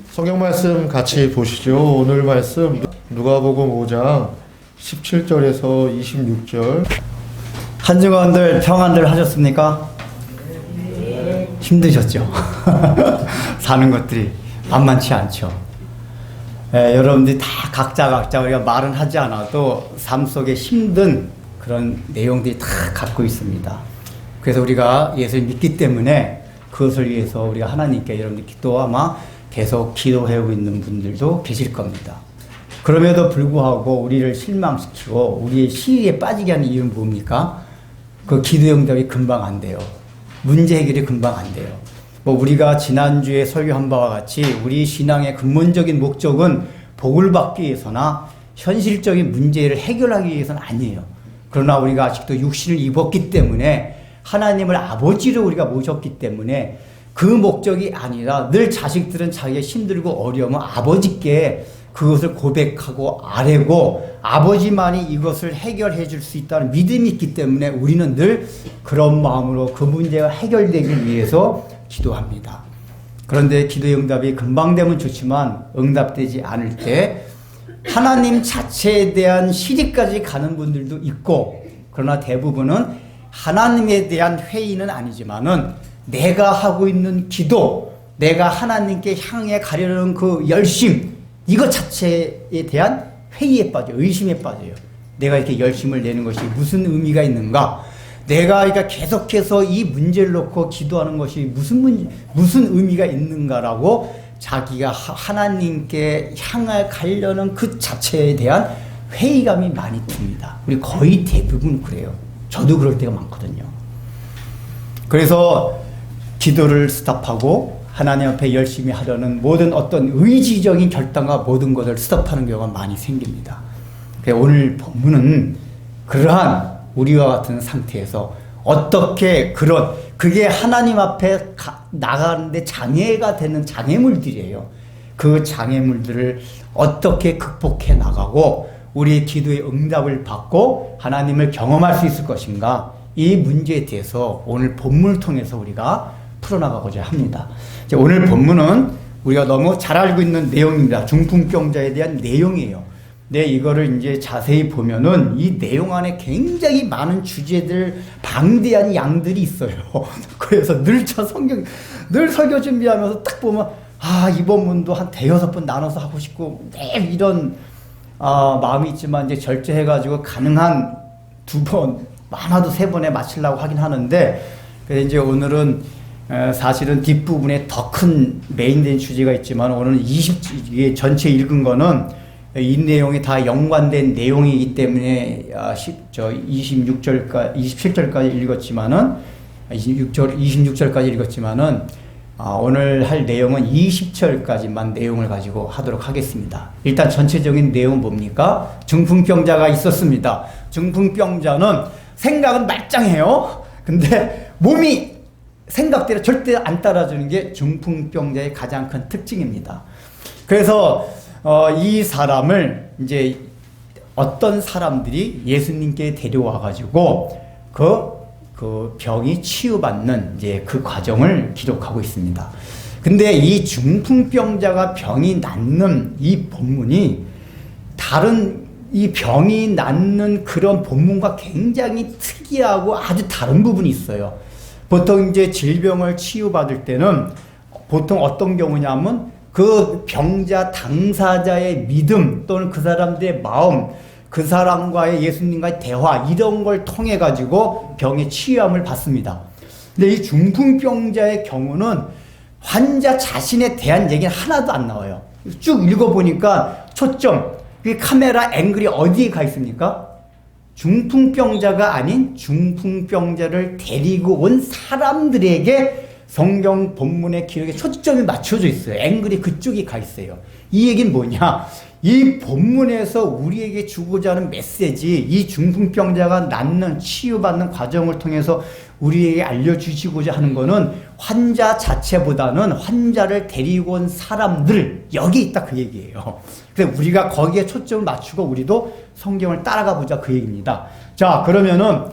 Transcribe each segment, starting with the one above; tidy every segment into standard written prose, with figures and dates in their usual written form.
성경 말씀 같이 보시죠. 오늘 말씀 누가복음 5장 17절에서 26절. 한 주간들 평안들 하셨습니까? 힘드셨죠? 사는 것들이 만만치 않죠. 여러분들이 다 각자 우리가 말은 하지 않아도 삶 속에 힘든 그런 내용들이 다 갖고 있습니다. 그래서 우리가 예수를 믿기 때문에 그것을 위해서 우리가 하나님께 여러분들 기도 아마 계속 기도해오고 있는 분들도 계실 겁니다. 그럼에도 불구하고 우리를 실망시키고 우리의 시위에 빠지게 하는 이유는 뭡니까? 그 기도 응답이 금방 안 돼요. 문제 해결이 금방 안 돼요. 우리가 지난주에 설교한 바와 같이 우리 신앙의 근본적인 목적은 복을 받기 위해서나 현실적인 문제를 해결하기 위해서는 아니에요. 그러나 우리가 아직도 육신을 입었기 때문에 하나님을 아버지로 우리가 모셨기 때문에 그 목적이 아니라 늘 자식들은 자기가 힘들고 어려우면 아버지께 그것을 고백하고 아뢰고 아버지만이 이것을 해결해 줄 수 있다는 믿음이 있기 때문에 우리는 늘 그런 마음으로 그 문제가 해결되기 위해서 기도합니다. 그런데 기도의 응답이 금방 되면 좋지만 응답되지 않을 때 하나님 자체에 대한 시기까지 가는 분들도 있고, 그러나 대부분은 하나님에 대한 회의는 아니지만은 내가 하고 있는 기도, 내가 하나님께 향해 가려는 그 열심, 이것 자체에 대한 회의에 빠져요. 의심에 빠져요. 내가 이렇게 열심을 내는 것이 무슨 의미가 있는가? 내가 그러니까 계속해서 이 문제를 놓고 기도하는 것이 무슨 의미가 있는가라고 자기가 하나님께 향해 가려는 그 자체에 대한 회의감이 많이 듭니다. 우리 거의 대부분 그래요. 저도 그럴 때가 많거든요. 그래서 기도를 스탑하고 하나님 앞에 열심히 하려는 모든 어떤 의지적인 결단과 모든 것을 스탑하는 경우가 많이 생깁니다. 오늘 본문은 그러한 우리와 같은 상태에서 어떻게 그게 하나님 앞에 나가는데 장애가 되는 장애물들이에요. 그 장애물들을 어떻게 극복해 나가고 우리의 기도의 응답을 받고 하나님을 경험할 수 있을 것인가, 이 문제에 대해서 오늘 본문을 통해서 우리가 풀어나가고자 합니다. 오늘 본문은 우리가 너무 잘 알고 있는 내용입니다. 중풍병자에 대한 내용이에요. 네, 이거를 이제 자세히 보면은 이 내용 안에 굉장히 많은 주제들, 방대한 양들이 있어요. 그래서 늘 설교 준비하면서 딱 보면, 이번 문도 한 대여섯 번 나눠서 하고 싶고, 매일 이런, 마음이 있지만 이제 절제해가지고 가능한 2번, 많아도 3번에 마치려고 하긴 하는데, 그래서 이제 오늘은 사실은 뒷부분에 더 큰 메인된 주제가 있지만 오늘은 이게 전체 읽은 거는 이 내용이 다 연관된 내용이기 때문에 27절까지 읽었지만은 26절까지 읽었지만은 오늘 할 내용은 20절까지만 내용을 가지고 하도록 하겠습니다. 일단 전체적인 내용은 뭡니까? 중풍병자가 있었습니다. 중풍병자는 생각은 말짱해요. 근데 몸이 생각대로 절대 안 따라주는 게 중풍병자의 가장 큰 특징입니다. 그래서 이 사람을 이제 어떤 사람들이 예수님께 데려와가지고 그 병이 치유받는 이제 그 과정을 기록하고 있습니다. 근데 이 중풍병자가 병이 낫는 이 본문이 다른 이 병이 낫는 그런 본문과 굉장히 특이하고 아주 다른 부분이 있어요. 보통 이제 질병을 치유받을 때는 보통 어떤 경우냐면 그 병자 당사자의 믿음 또는 그 사람들의 마음, 그 사람과의 예수님과의 대화, 이런 걸 통해 가지고 병의 치유함을 받습니다. 근데 이 중풍병자의 경우는 환자 자신에 대한 얘기는 하나도 안 나와요. 쭉 읽어보니까 초점, 그 카메라 앵글이 어디에 가 있습니까? 중풍병자가 아닌 중풍병자를 데리고 온 사람들에게 성경 본문의 기록에 초점이 맞춰져 있어요. 앵글이 그쪽에 가 있어요. 이 얘기는 뭐냐? 이 본문에서 우리에게 주고자 하는 메시지, 이 중풍병자가 낫는, 치유받는 과정을 통해서 우리에게 알려주시고자 하는 거는 환자 자체보다는 환자를 데리고 온 사람들, 여기 있다 그 얘기예요. 그래서 우리가 거기에 초점을 맞추고 우리도 성경을 따라가 보자 그 얘기입니다. 자, 그러면은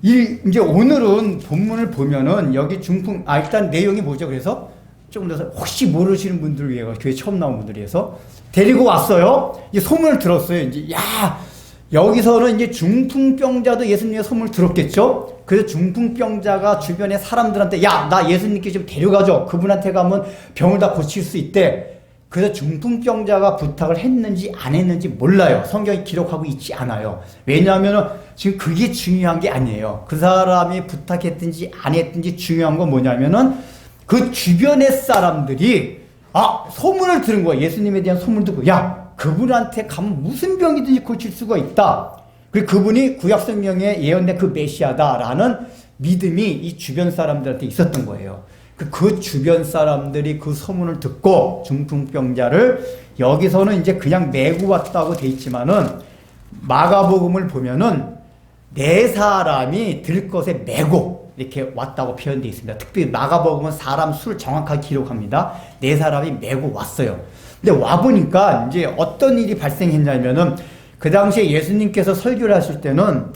이제 오늘은 본문을 보면은 여기 일단 내용이 뭐죠? 그래서 조금 더 혹시 모르시는 분들을 위해서 교회 처음 나온 분들을 위해서 데리고 왔어요. 이제 소문을 들었어요. 이제 야 여기서는 이제 중풍병자도 예수님의 소문을 들었겠죠. 그래서 중풍병자가 주변의 사람들한테 야 나 예수님께 좀 데려가줘. 그분한테 가면 병을 다 고칠 수 있대. 그래서 중풍병자가 부탁을 했는지 안 했는지 몰라요. 성경이 기록하고 있지 않아요. 왜냐하면 지금 그게 중요한 게 아니에요. 그 사람이 부탁했든지 안 했든지 중요한 건 뭐냐면은 그 주변의 사람들이 소문을 들은 거야. 예수님에 대한 소문을 듣고 야 그분한테 가면 무슨 병이든지 고칠 수가 있다. 그리고 그분이 구약성경에 예언된 그 메시아다라는 믿음이 이 주변 사람들한테 있었던 거예요. 그 주변 사람들이 그 소문을 듣고 중풍병자를 여기서는 이제 그냥 메고 왔다고 돼 있지만은 마가복음을 보면은 네 사람이 들것에 메고 이렇게 왔다고 표현되어 있습니다. 특별히 마가복음은 사람 수를 정확하게 기록합니다. 네 사람이 메고 왔어요. 근데 와보니까 이제 어떤 일이 발생했냐면은 그 당시에 예수님께서 설교를 하실 때는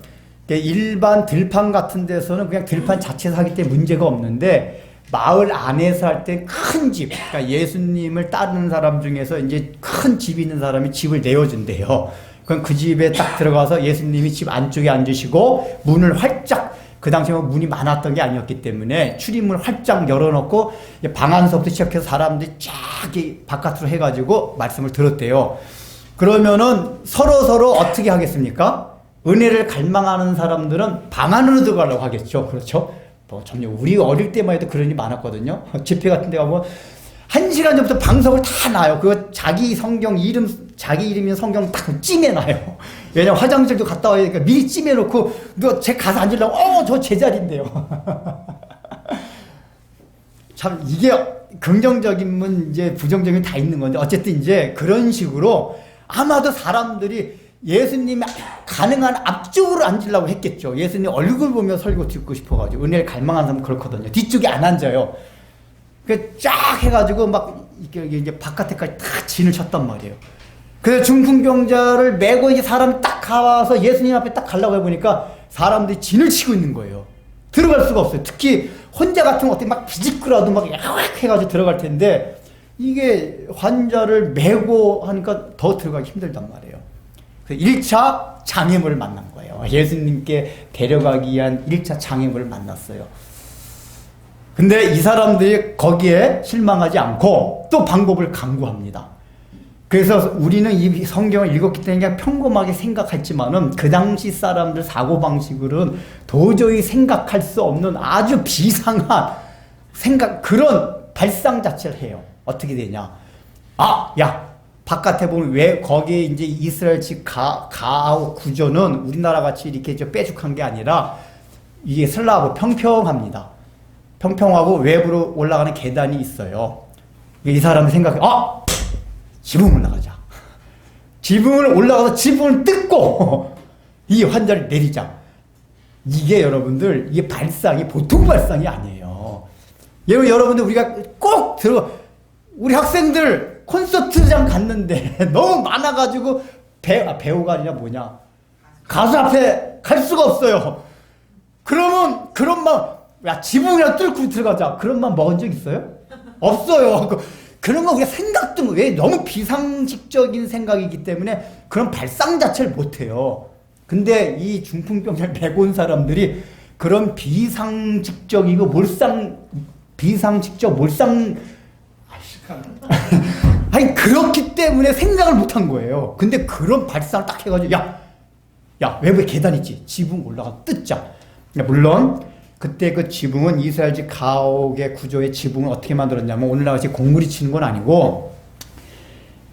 일반 들판 같은 데서는 그냥 들판 자체에서 하기 때문에 문제가 없는데 마을 안에서 할 때 큰 집, 그러니까 예수님을 따르는 사람 중에서 이제 큰 집 있는 사람이 집을 내어준대요. 그럼 그 집에 딱 들어가서 예수님이 집 안쪽에 앉으시고 문을 활짝, 그 당시에 문이 많았던 게 아니었기 때문에 출입문을 활짝 열어놓고 방 안서부터 시작해서 사람들이 쫙 바깥으로 해가지고 말씀을 들었대요. 그러면은 서로 어떻게 하겠습니까? 은혜를 갈망하는 사람들은 방 안으로 들어가려고 하겠죠. 그렇죠? 점점 우리 어릴 때만 해도 그런 일이 많았거든요. 집회 같은 데 가면 1시간 전부터 방석을 다 놔요. 그거 자기 이름인 성경 딱 찜해놔요. 왜냐면 화장실도 갔다 와야 되니까 미리 찜해놓고 제 가서 앉으려고 저 제자리인데요. 참 이게 긍정적이면 이제 부정적이면 다 있는 건데 어쨌든 이제 그런 식으로 아마도 사람들이 예수님이 가능한 앞쪽으로 앉으려고 했겠죠. 예수님 얼굴 보며 설교 듣고 싶어가지고 은혜를 갈망하는 사람은 그렇거든요. 뒤쪽에 안 앉아요. 그 쫙 해가지고 막 이제 바깥에까지 다 진을 쳤단 말이에요. 그래서 중풍병자를 메고 이제 사람이 딱 가서 예수님 앞에 딱 가려고 해보니까 사람들이 진을 치고 있는 거예요. 들어갈 수가 없어요. 특히 혼자 같으면 어떻게 막 비집고라도 막 야악 해가지고 들어갈 텐데 이게 환자를 메고 하니까 더 들어가기 힘들단 말이에요. 1차 장애물을 만난 거예요. 예수님께 데려가기 위한 1차 장애물을 만났어요. 근데 이 사람들이 거기에 실망하지 않고 또 방법을 강구합니다. 그래서 우리는 이 성경을 읽었기 때문에 그냥 평범하게 생각했지만은 그 당시 사람들 사고방식으로는 도저히 생각할 수 없는 아주 비상한 그런 발상 자체를 해요. 어떻게 되냐. 바깥에 보면 왜 거기에 이제 이스라엘식 가아우 구조는 우리나라 같이 이렇게 뾰족한 게 아니라 이게 슬라브 평평합니다. 평평하고 외부로 올라가는 계단이 있어요. 이 사람은 생각해, 지붕 올라가자. 지붕을 올라가서 지붕을 뜯고 이 환자를 내리자. 이게 여러분들, 이게 발상이 보통 발상이 아니에요. 여러분들 우리가 꼭 우리 학생들 콘서트장 갔는데 너무 많아가지고 배우가 아니라 뭐냐 가수 앞에 갈 수가 없어요. 그러면 그런 지붕이랑 뚫고 들어가자 그런 맘 먹은 적 있어요? 없어요. 그런 거 우리가 생각도 왜 너무 비상식적인 생각이기 때문에 그런 발상 자체를 못해요. 근데 이 중풍병자를 메고 온 사람들이 그런 비상식적이고 비상식적 아니 그렇기 때문에 생각을 못한 거예요. 근데 그런 발상을 딱 해가지고 외부에 계단 있지 지붕 올라가 뜯자. 물론 그때 그 지붕은 이스라엘식 가옥의 구조의 지붕을 어떻게 만들었냐면 오늘날 같이 공무리 치는 건 아니고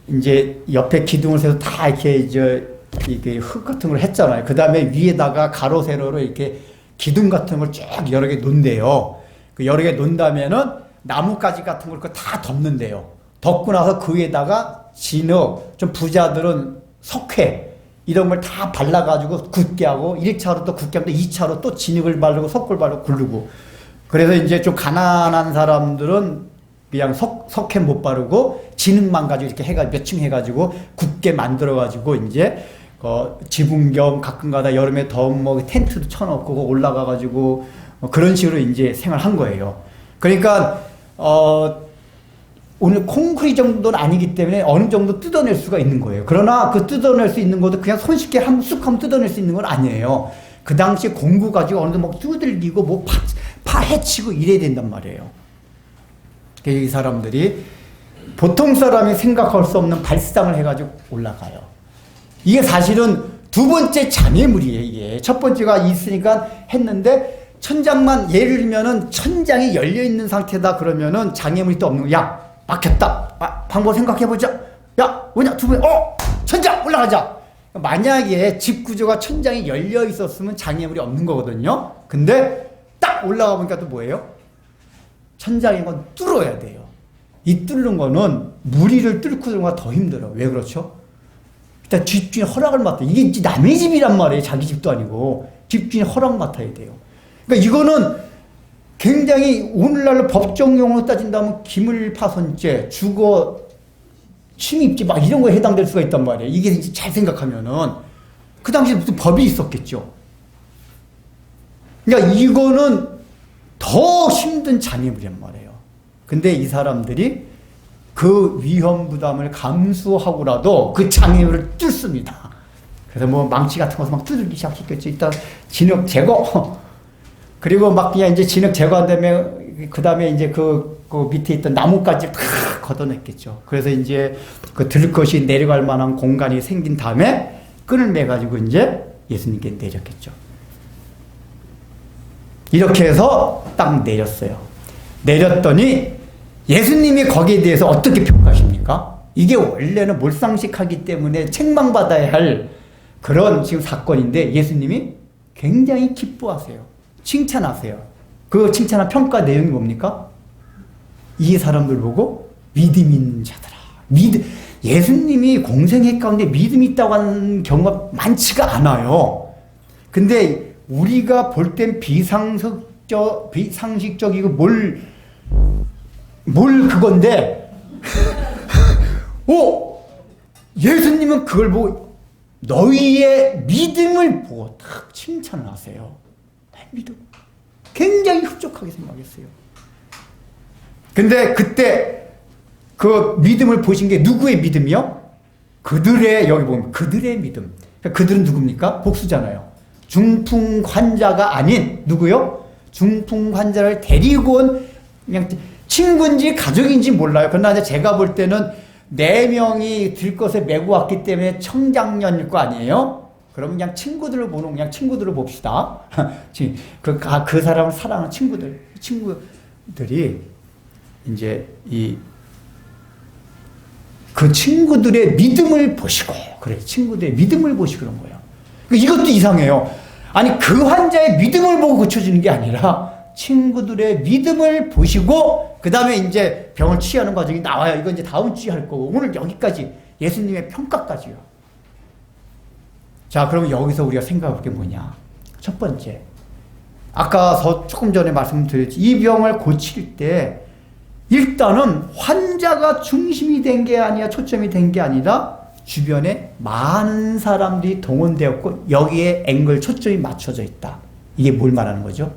이제 옆에 기둥을 세서 다 이렇게 흙 같은 걸 했잖아요. 그 다음에 위에다가 가로 세로로 이렇게 기둥 같은 걸 쫙 여러 개 놓는데요. 그 여러 개 놓는다면은 나뭇가지 같은 걸 다 덮는데요. 덮고 나서 그 위에다가 진흙, 좀 부자들은 석회 이런 걸 다 발라가지고 굳게 하고 1차로 또 굳게 하고 2차로 또 진흙을 바르고 석고를 바르고 굴르고 그래서 이제 좀 가난한 사람들은 그냥 석회 못 바르고 진흙만 가지고 이렇게 해가지고 몇 층 해가지고 굳게 만들어가지고 이제 지붕 겸 가끔가다 여름에 더우면 텐트도 쳐놓고 올라가가지고 그런 식으로 이제 생활한 거예요. 그러니까 오늘 콩쿠리 정도는 아니기 때문에 어느 정도 뜯어낼 수가 있는 거예요. 그러나 그 뜯어낼 수 있는 것도 그냥 손쉽게 쑥 하면 뜯어낼 수 있는 건 아니에요. 그 당시에 공구 가지고 어느 정도 막 두들기고 뭐 파헤치고 이래야 된단 말이에요. 이 사람들이 보통 사람이 생각할 수 없는 발상을 해가지고 올라가요. 이게 사실은 두 번째 장애물이에요. 이게 첫 번째가 있으니까 했는데 천장만 예를 들면은 천장이 열려 있는 상태다 그러면은 장애물이 또 없는 거야. 야 막혔다. 방법 생각해보자. 야 뭐냐 두 번. 천장 올라가자. 만약에 집 구조가 천장이 열려 있었으면 장애물이 없는 거거든요. 근데 딱 올라가 보니까 또 뭐예요? 천장인 건 뚫어야 돼요. 이 뚫는 거는 무리를 뚫고 들어가 더 힘들어. 왜 그렇죠? 일단 집주인 허락을 맡아. 이게 남의 집이란 말이에요. 자기 집도 아니고. 집주인 허락 맡아야 돼요. 그러니까 이거는 굉장히 오늘날로 법정용어로 따진다면 기물파손죄, 주거 침입죄 막 이런 거에 해당될 수가 있단 말이에요. 이게 잘 생각하면은 그 당시에 무슨 법이 있었겠죠. 그러니까 이거는 더 힘든 장애물이란 말이에요. 근데 이 사람들이 그 위험 부담을 감수하고라도 그 장애물을 뚫습니다. 그래서 뭐 망치 같은 것을 막 두들기 시작했겠죠. 일단 진흙 제거. 그리고 막 그냥 이제 진흙 제거한 다음에 그 다음에 이제 그 밑에 있던 나뭇가지 다 걷어냈겠죠. 그래서 이제 그 들것이 내려갈 만한 공간이 생긴 다음에 끈을 매가지고 이제 예수님께 내렸겠죠. 이렇게 해서 딱 내렸어요. 내렸더니 예수님이 거기에 대해서 어떻게 평가하십니까? 이게 원래는 몰상식하기 때문에 책망받아야 할 그런 지금 사건인데 예수님이 굉장히 기뻐하세요. 칭찬하세요. 그 칭찬한 평가 내용이 뭡니까? 이 사람들 보고 믿음 있는 자들아. 예수님이 공생애 가운데 믿음이 있다고 하는 경우가 많지가 않아요. 근데 우리가 볼 땐 비상식적이고 뭘 그건데 예수님은 그걸 보고 너희의 믿음을 보고 딱 칭찬을 하세요. 믿음. 굉장히 흡족하게 생각했어요. 근데 그때 그 믿음을 보신 게 누구의 믿음이요? 그들의, 여기 보면 그들의 믿음. 그들은 누굽니까? 복수잖아요. 중풍 환자가 아닌 누구요? 중풍 환자를 데리고 온 그냥 친구인지 가족인지 몰라요. 그러나 제가 볼 때는 4명이 들것에 메고 왔기 때문에 청장년일 거 아니에요? 그러면 그냥 친구들을 보는, 그냥 친구들을 봅시다. 그 사람을 사랑하는 친구들이 이제 그 친구들의 믿음을 보시고, 그래, 친구들의 믿음을 보시고 그런 거예요. 이것도 이상해요. 아니, 그 환자의 믿음을 보고 고쳐주는 게 아니라 친구들의 믿음을 보시고, 그 다음에 이제 병을 치유하는 과정이 나와요. 이건 이제 다음 주에 할 거고, 오늘 여기까지 예수님의 평가까지요. 자, 그러면 여기서 우리가 생각해 볼 게 뭐냐. 첫 번째. 아까 조금 전에 말씀드렸지. 이 병을 고칠 때 일단은 환자가 중심이 된 게 아니라 초점이 된 게 아니라 주변에 많은 사람들이 동원되었고 여기에 앵글 초점이 맞춰져 있다. 이게 뭘 말하는 거죠?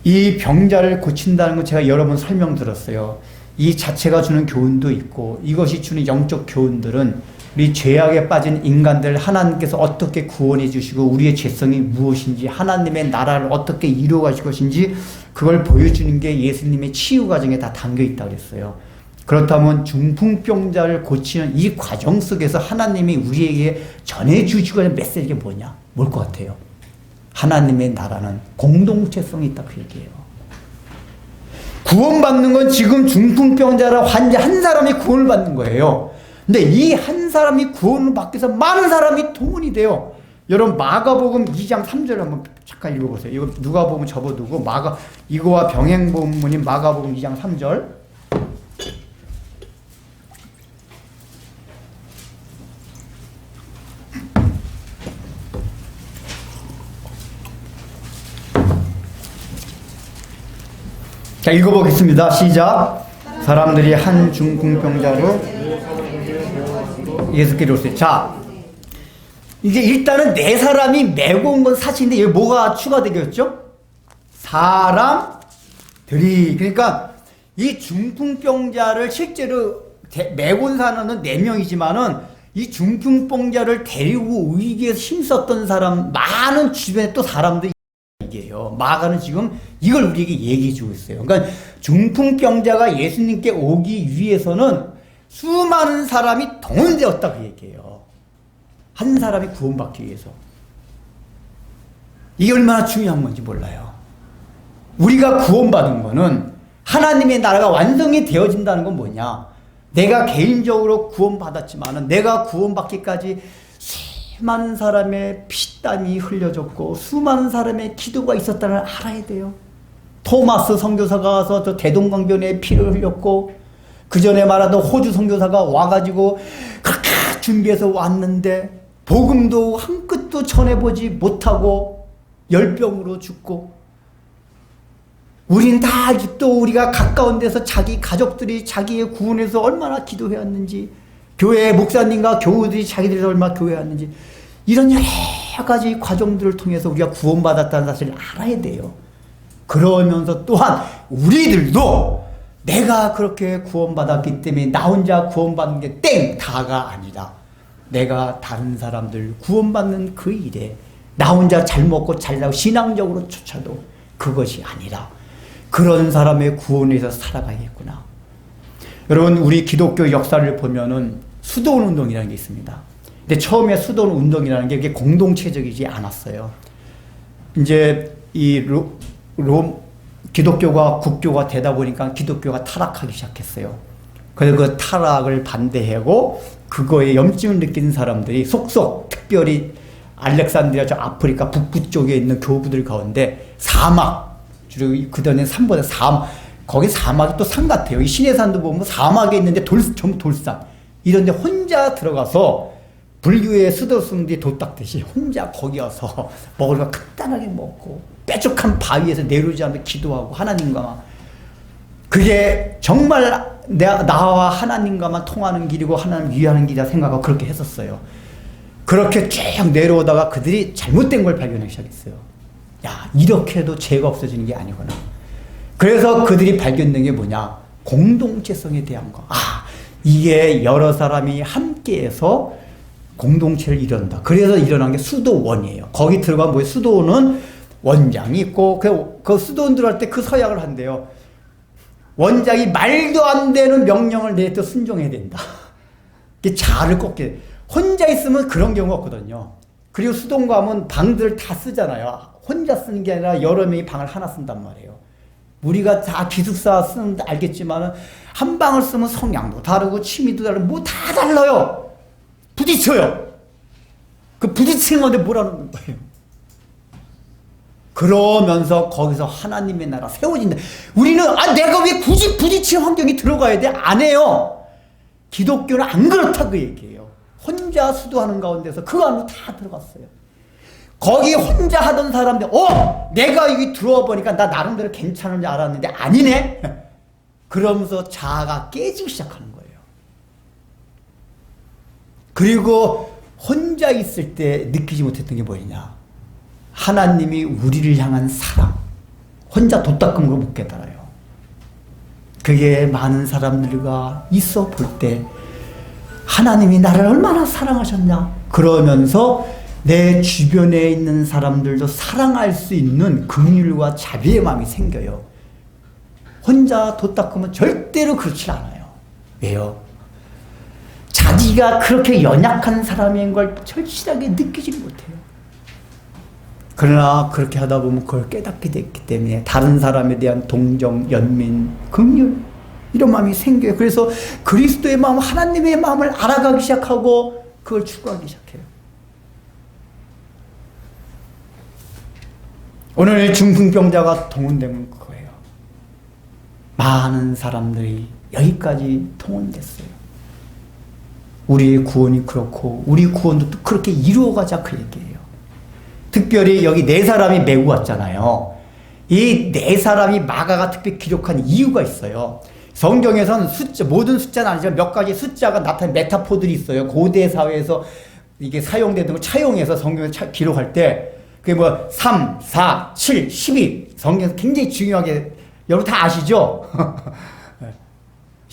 이 병자를 고친다는 건 제가 여러 번 설명드렸어요. 이 자체가 주는 교훈도 있고 이것이 주는 영적 교훈들은 우리 죄악에 빠진 인간들 하나님께서 어떻게 구원해 주시고 우리의 죄성이 무엇인지 하나님의 나라를 어떻게 이루어 가실 것인지 그걸 보여주는 게 예수님의 치유 과정에 다 담겨 있다고 그랬어요. 그렇다면 중풍병자를 고치는 이 과정 속에서 하나님이 우리에게 전해주시고 하는 메시지가 뭐냐? 뭘 것 같아요? 하나님의 나라는 공동체성이 있다 그 얘기예요. 구원받는 건 지금 중풍병자라 환자 한 사람이 구원을 받는 거예요. 근데 이 한 사람이 구원을 받기 위해서 많은 사람이 동원이 돼요. 여러분 마가복음 2장 3절 한번 잠깐 읽어보세요. 이거 누가복음 접어두고 이거와 병행 본문인 마가복음 2장 3절. 자, 읽어보겠습니다. 시작. 사람들이 한 중풍병자로 예수께로 오세요. 자, 이제 일단은 4사람이 메고 온 건 사실인데 여기 뭐가 추가되겠죠? 사람들이. 그러니까 이 중풍병자를 실제로 메곤 사는 4명이지만은 이 중풍병자를 데리고 의기에서 힘썼던 사람, 많은 주변에 또 사람들이 얘기해요. 마가는 지금 이걸 우리에게 얘기해 주고 있어요. 그러니까 중풍병자가 예수님께 오기 위해서는 수많은 사람이 동원되었다 그 얘기예요. 한 사람이 구원받기 위해서. 이게 얼마나 중요한 건지 몰라요. 우리가 구원받은 거는 하나님의 나라가 완성이 되어진다는 건 뭐냐? 내가 개인적으로 구원받았지만은 내가 구원받기까지 수많은 사람의 피땀이 흘려졌고 수많은 사람의 기도가 있었다는 걸 알아야 돼요. 토마스 선교사가 와서 저 대동강변에 피를 흘렸고 그 전에 말하던 호주 선교사가 와가지고 그렇게 준비해서 왔는데 복음도 한 끗도 전해보지 못하고 열병으로 죽고 우린 다 아직도 우리가 가까운 데서 자기 가족들이 자기의 구원에서 얼마나 기도해왔는지 교회 목사님과 교우들이 자기들에서 얼마나 교회했는지 이런 여러 가지 과정들을 통해서 우리가 구원받았다는 사실을 알아야 돼요. 그러면서 또한 우리들도 내가 그렇게 구원받았기 때문에 나 혼자 구원받는 게 땡! 다가 아니라 내가 다른 사람들 구원받는 그 일에 나 혼자 잘 먹고 잘 나고 신앙적으로 쫓아도 그것이 아니라 그런 사람의 구원에서 살아가야겠구나. 여러분 우리 기독교 역사를 보면은 수도원 운동이라는 게 있습니다. 근데 처음에 수도원 운동이라는 게 공동체적이지 않았어요. 이제 이 기독교가 국교가 되다 보니까 기독교가 타락하기 시작했어요. 그래서 그 타락을 반대하고 그거에 염증을 느끼는 사람들이 속속 특별히 알렉산드리아 저 아프리카 북부 쪽에 있는 교부들 가운데 사막 주로 그전에 산보다 사막 거기 사막이 또 산 같아요. 이 시내산도 보면 사막에 있는데 전부 돌산 이런데 혼자 들어가서 불교의 수도승들이 도딱듯이 혼자 거기 와서 먹을 거 간단하게 먹고 뾰족한 바위에서 내려오지 않고 기도하고 하나님과 그게 정말 나와 하나님과만 통하는 길이고 하나님 위하는 길이라 생각하고 그렇게 했었어요. 그렇게 쭉 내려오다가 그들이 잘못된 걸 발견하기 시작했어요. 야, 이렇게 해도 죄가 없어지는 게 아니구나. 그래서 그들이 발견된 게 뭐냐? 공동체성에 대한 거. 아, 이게 여러 사람이 함께해서 공동체를 이룬다. 그래서 일어난 게 수도원이에요. 거기 들어가면 뭐예요? 수도원은 원장이 있고 그 수도원 들어갈 때 그 서약을 한대요. 원장이 말도 안 되는 명령을 내도 순종해야 된다. 자를 꺾게. 혼자 있으면 그런 경우가 없거든요. 그리고 수도원 가면 방들을 다 쓰잖아요. 혼자 쓰는 게 아니라 여러 명이 방을 하나 쓴단 말이에요. 우리가 다 기숙사 쓰는 알겠지만 한 방을 쓰면 성향도 다르고 취미도 다르고 뭐 다 달라요. 부딪혀요. 그 부딪히는 건데 뭐라는 거예요. 그러면서 거기서 하나님의 나라 세워진다. 우리는 내가 왜 굳이 부딪히는 환경이 들어가야 돼? 안 해요. 기독교는 안 그렇다 그 얘기예요. 혼자 수도하는 가운데서 그 안으로 다 들어갔어요. 거기 혼자 하던 사람들 내가 여기 들어와 보니까 나 나름대로 괜찮은 줄 알았는데 아니네. 그러면서 자아가 깨지기 시작하는 거예요. 그리고 혼자 있을 때 느끼지 못했던 게 뭐냐? 하나님이 우리를 향한 사랑. 혼자 도닦음으로 못 깨달아요. 그게 많은 사람들과 있어 볼 때 하나님이 나를 얼마나 사랑하셨냐? 그러면서 내 주변에 있는 사람들도 사랑할 수 있는 긍휼과 자비의 마음이 생겨요. 혼자 도닦으면 절대로 그렇지 않아요. 왜요? 자기가 그렇게 연약한 사람인 걸 절실하게 느끼지 못해요. 그러나 그렇게 하다 보면 그걸 깨닫게 됐기 때문에 다른 사람에 대한 동정, 연민, 긍휼 이런 마음이 생겨요. 그래서 그리스도의 마음, 하나님의 마음을 알아가기 시작하고 그걸 추구하기 시작해요. 오늘 중풍병자가 동원된 그거예요. 많은 사람들이 여기까지 동원됐어요. 우리의 구원이 그렇고 우리 구원도 또 그렇게 이루어가자 그 얘기예요. 특별히 여기 4사람이 메고 왔잖아요. 이 4사람이 마가가 특별히 기록한 이유가 있어요. 성경에서는 모든 숫자는 아니지만 몇 가지 숫자가 나타낸 메타포들이 있어요. 고대 사회에서 이게 사용되는 걸 차용해서 성경에 기록할 때 그게 뭐 3, 4, 7, 12 성경에서 굉장히 중요하게 여러분 다 아시죠?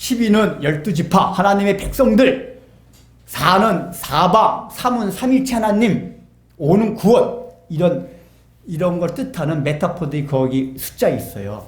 12는 12지파 하나님의 백성들, 4는 사방, 3은 삼일체 하나님, 5는 구원, 이런 걸 뜻하는 메타포들이 거기 숫자에 있어요.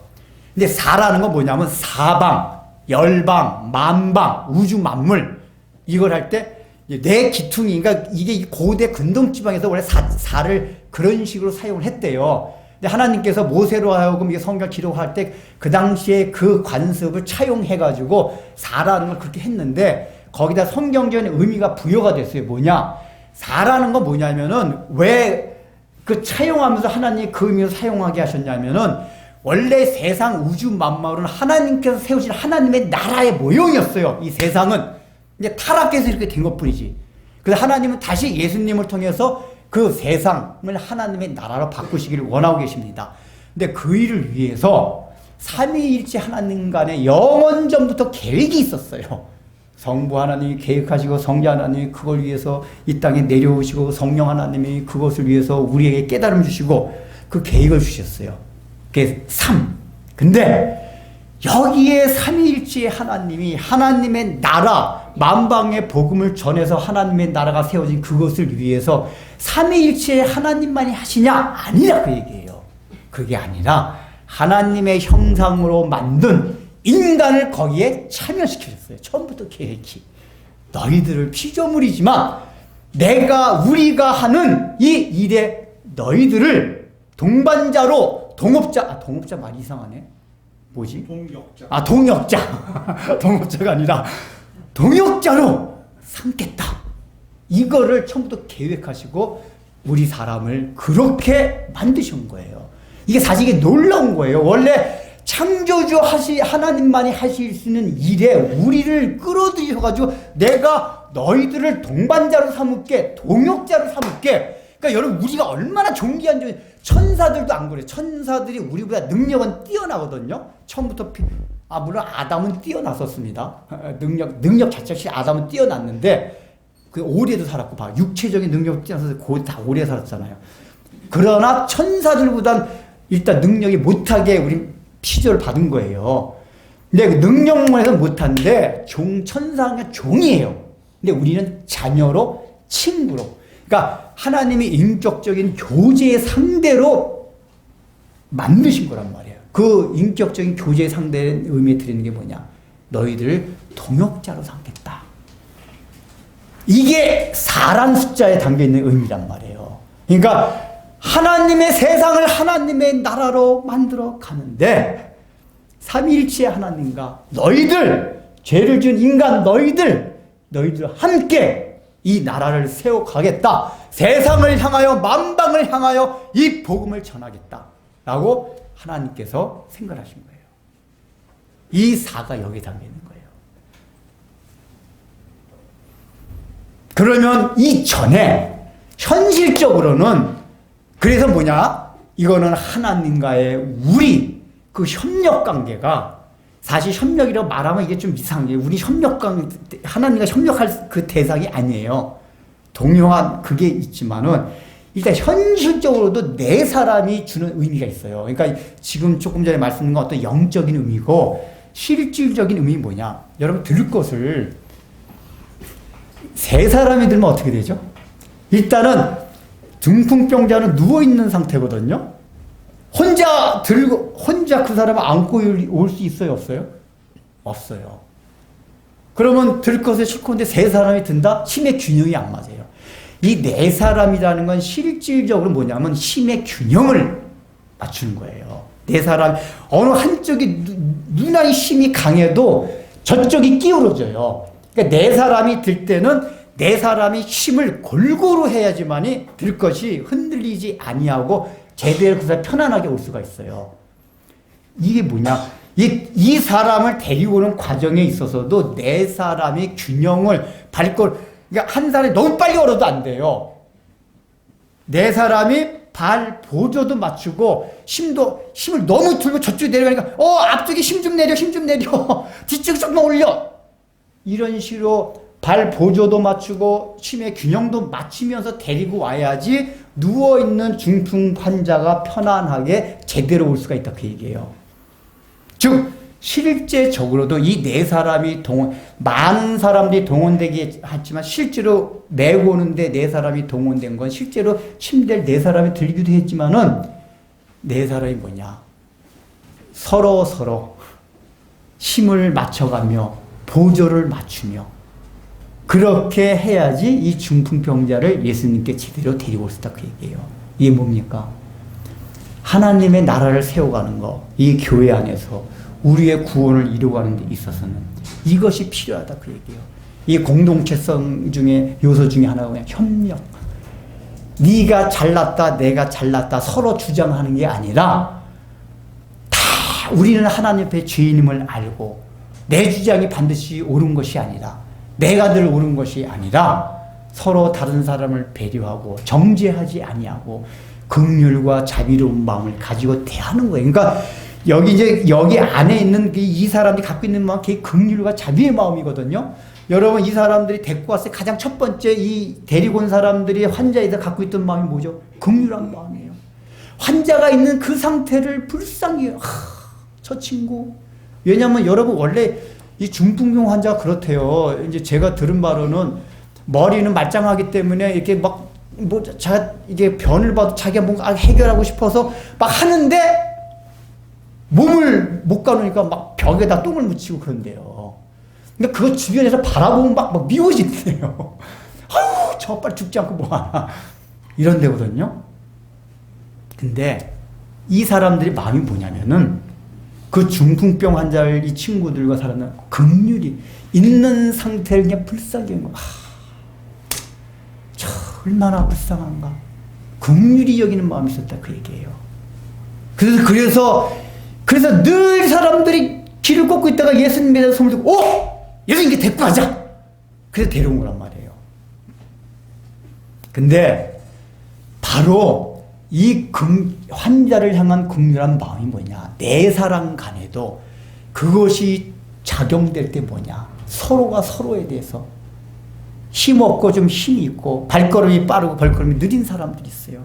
근데 4라는 건 뭐냐면 사방, 열방, 만방, 우주 만물, 이걸 할 때 내 기퉁이, 그러니까 이게 고대 근동지방에서 원래 4를 그런 식으로 사용을 했대요. 근데 하나님께서 모세로 하여금 이게 성경 기록할 때 그 당시에 그 관습을 차용해가지고 4라는 걸 그렇게 했는데 거기다 성경적인 의미가 부여가 됐어요. 뭐냐? 4라는 건 뭐냐면은 왜 그 차용하면서 하나님이 그 의미로 사용하게 하셨냐면은 원래 세상 우주 만물은 하나님께서 세우신 하나님의 나라의 모형이었어요. 이 세상은. 이제 타락해서 이렇게 된 것 뿐이지. 그래서 하나님은 다시 예수님을 통해서 그 세상을 하나님의 나라로 바꾸시기를 원하고 계십니다. 근데 그 일을 위해서 삼위일체 하나님 간에 영원전부터 계획이 있었어요. 성부 하나님이 계획하시고 성자 하나님이 그걸 위해서 이 땅에 내려오시고 성령 하나님이 그것을 위해서 우리에게 깨달음 주시고 그 계획을 주셨어요. 그게 3. 근데 여기에 삼위일체의 하나님이 하나님의 나라 만방의 복음을 전해서 하나님의 나라가 세워진 그것을 위해서 삼위일체의 하나님만이 하시냐? 아니라 그 얘기예요. 그게 아니라 하나님의 형상으로 만든 인간을 거기에 참여시켜줬어요. 처음부터 계획이. 너희들을 피조물이지만 우리가 하는 이 일에 너희들을 동반자로 동업자 말이 이상하네. 뭐지? 동역자. 동역자. 동업자가 아니라 동역자로 삼겠다. 이거를 처음부터 계획하시고 우리 사람을 그렇게 만드신 거예요. 이게 사실 이게 놀라운 거예요. 원래 창조주 하나님만이 하실 수 있는 일에 우리를 끌어들여가지고 내가 너희들을 동반자로 삼을게, 동역자로 삼을게. 그러니까 여러분 우리가 얼마나 존귀한 천사들도 안 그래요. 천사들이 우리보다 능력은 뛰어나거든요. 처음부터 물론 아담은 뛰어났었습니다. 능력 자체가 아담은 뛰어났는데 그 오래도 살았고 봐. 육체적인 능력을 뛰어나서 다 오래 살았잖아요. 그러나 천사들보단 일단 능력이 못하게 우리 피조를 받은 거예요. 근데 그 능력만 해서 못하는데 천사가 종이에요. 근데 우리는 자녀로 친구로. 그러니까 하나님이 인격적인 교제의 상대로 만드신 거란 말이에요. 그 인격적인 교제의 상대의 의미에 드리는 게 뭐냐? 너희들을 동역자로 삼겠다. 이게 4란 숫자에 담겨있는 의미란 말이에요. 그러니까 하나님의 세상을 하나님의 나라로 만들어 가는데 삼위일체의 하나님과 너희들, 죄를 지은 인간 너희들 함께 이 나라를 세워가겠다. 세상을 향하여 만방을 향하여 이 복음을 전하겠다. 라고 하나님께서 생각하신 거예요. 이 4가 여기에 담겨있는 거예요. 그러면 이전에 현실적으로는 그래서 뭐냐? 이거는 하나님과의 우리 그 협력 관계가 사실 협력이라고 말하면 이게 좀 이상해요. 우리 하나님과 협력할 그 대상이 아니에요. 동요한 그게 있지만은 일단 현실적으로도 내 사람이 주는 의미가 있어요. 그러니까 지금 조금 전에 말씀드린 건 어떤 영적인 의미고 실질적인 의미는 뭐냐? 여러분 들을 것을 세 사람이 들면 어떻게 되죠? 일단은 중풍병자는 누워있는 상태거든요. 혼자 그 사람을 안고 올 수 있어요? 없어요? 없어요. 그러면 들 것에 싫고인데 세 사람이 든다? 힘의 균형이 안 맞아요. 이 네 사람이라는 건 실질적으로 뭐냐면 힘의 균형을 맞추는 거예요. 네 사람, 어느 한쪽이 유난히 힘이 강해도 저쪽이 기울어져요. 그러니까 네 사람이 들 때는 네 사람이 힘을 골고루 해야지만이 들 것이 흔들리지 아니하고 제대로 그 사람이 편안하게 올 수가 있어요. 이게 뭐냐? 이 사람을 데리고 오는 과정에 있어서도 네 사람이 균형을 그러니까 한 사람이 너무 빨리 걸어도 안 돼요. 네 사람이 발 보조도 맞추고 힘을 너무 들고 저쪽에 내려가니까 앞쪽에 힘 좀 내려 뒤쪽에 조금만 올려 이런 식으로 발 보조도 맞추고 힘의 균형도 맞추면서 데리고 와야지 누워있는 중풍 환자가 편안하게 제대로 올 수가 있다 그 얘기예요. 즉 실제적으로도 이 네 사람이 많은 사람들이 동원되기 했지만 실제로 메고 오는데 네 사람이 동원된 건 실제로 침대를 네 사람이 들기도 했지만은 네 사람이 뭐냐? 서로 힘을 맞춰가며 보조를 맞추며 그렇게 해야지 이 중풍병자를 예수님께 제대로 데리고 올 수 있다 그 얘기예요. 이게 뭡니까? 하나님의 나라를 세워가는 거, 이 교회 안에서 우리의 구원을 이루어가는 데 있어서는 이것이 필요하다 그 얘기예요. 이 공동체성 중에 요소 중에 하나가 그냥 협력. 네가 잘났다 내가 잘났다 서로 주장하는 게 아니라 다 우리는 하나님 앞에 죄인임을 알고 내 주장이 반드시 옳은 것이 아니라 내가 늘 옳은 것이 아니라 서로 다른 사람을 배려하고 정죄하지 아니하고 긍휼과 자비로운 마음을 가지고 대하는 거예요. 그러니까 여기 안에 있는 이 사람들이 갖고 있는 마음, 그게 긍휼과 자비의 마음이거든요. 여러분 이 사람들이 데리고 왔을 때 가장 첫 번째 이 데리고 온 사람들이 환자에서 갖고 있던 마음이 뭐죠? 긍휼한 마음이에요. 환자가 있는 그 상태를 불쌍히 저 친구. 왜냐하면 여러분 원래 이 중풍병 환자가 그렇대요. 이제 제가 들은 바로는 머리는 말짱하기 때문에 이렇게 막 이게 변을 봐도 자기가 뭔가 해결하고 싶어서 막 하는데 몸을 못 가누니까 막 벽에다 똥을 묻히고 그런대요. 그러니까 그거 주변에서 바라보면 막 미워진대요. 아우, 저 빨리 죽지 않고 뭐하나. 이런 데거든요. 근데 이 사람들이 마음이 뭐냐면은 그 중풍병 환자를 이 친구들과 살아는 긍휼이 있는 상태를 그냥 불쌍히 저 얼마나 불쌍한가. 긍휼히 여기는 마음이 있었다 그 얘기예요. 그래서 늘 사람들이 길을 걷고 있다가 예수님에 대해서 소문을 듣고 예수님께 데리고 가자. 그래서 데려온 거란 말이에요. 근데 바로 이 환자를 향한 긍휼한 마음이 뭐냐? 네 사람 간에도 그것이 작용될 때 뭐냐? 서로가 서로에 대해서 힘없고 좀 힘이 있고 발걸음이 빠르고 발걸음이 느린 사람들이 있어요.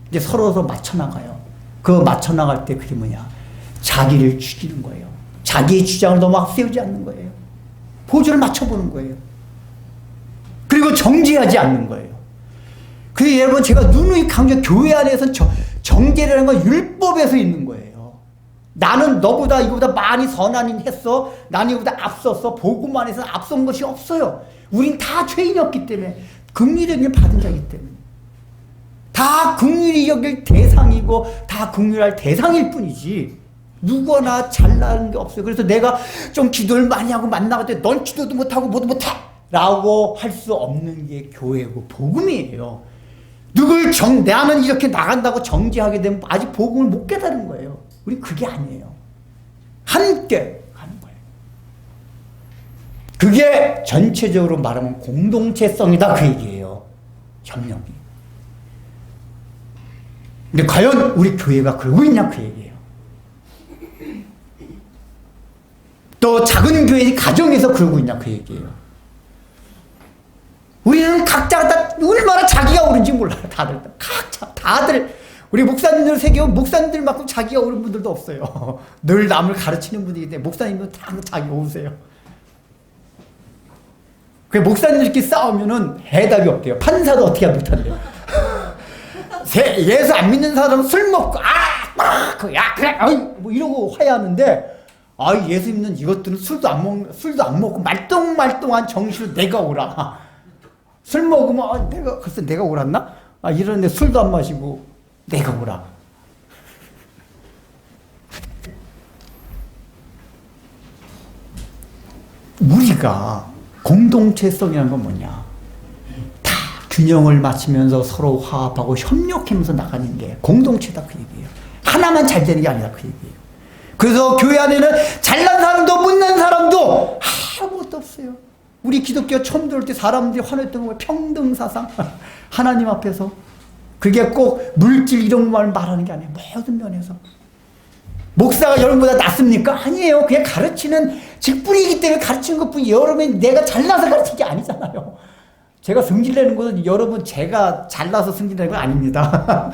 이제 서로 맞춰나가요. 그 맞춰나갈 때 그게 뭐냐? 자기를 죽이는 거예요. 자기의 주장을 너무 앞세우지 않는 거예요. 보조를 맞춰보는 거예요. 그리고 정죄하지 않는 거예요. 그래서 여러분 제가 누누이 강조 교회 안에서 정죄라는 건 율법에서 있는 거예요. 나는 너보다 이거보다 많이 선한 일 했어. 나는 이거보다 앞섰어. 복음만 해서 앞선 것이 없어요. 우린 다 죄인이었기 때문에 긍휼의 일 받은 자이기 때문에 다 긍휼히 여길 대상이고 다 긍휼할 대상일 뿐이지 누구나 잘나는 게 없어요. 그래서 내가 좀 기도를 많이 하고 만나갈 때 넌 기도도 못하고 뭐도 못해 라고 할 수 없는 게 교회고 복음이에요. 나는 이렇게 나간다고 정지하게 되면 아직 복음을 못 깨달은 거예요. 우리 그게 아니에요. 함께 가는 거예요. 그게 전체적으로 말하면 공동체성이다 그 얘기예요. 협력이. 근데 과연 우리 교회가 그러고 있냐 그 얘기예요. 또 작은 교회 가정에서 그러고 있냐 그 얘기예요. 우리는 각자가 다 얼마나 자기가 옳은지 몰라요. 다들 우리 목사님들 세계면 목사님들만큼 자기가 옳은 분들도 없어요. 늘 남을 가르치는 분이기 때문에 목사님은 다 자기 옳으세요. 그 목사님들끼리 싸우면은 해답이 없대요. 판사도 어떻게 못한대요. 예수 안 믿는 사람은 술 먹고 그래 뭐 이러고 화해하는데 예수 믿는 이것들은 술도 안 먹고 말똥말똥한 정신으로 내가 오라. 술 먹으면 글쎄 내가 옳았나? 이러는데 술도 안 마시고 내가 오라. 우리가 공동체성이라는 건 뭐냐? 다 균형을 맞추면서 서로 화합하고 협력하면서 나가는 게 공동체다 그 얘기예요. 하나만 잘 되는 게 아니라 그 얘기예요. 그래서 교회 안에는 잘난 사람도 못난 사람도 아무것도 없어요. 우리 기독교 처음 들어올 때 사람들이 화냈던 거 평등사상 하나님 앞에서 그게 꼭 물질 이런 말 말하는 게 아니에요. 모든 면에서 목사가 여러분보다 낫습니까? 아니에요. 그냥 가르치는 직분이기 때문에 가르치는 것뿐이 여러분이 내가 잘나서 가르치는 게 아니잖아요. 제가 승질내는 것은 여러분 제가 잘나서 승질내는 건 아닙니다.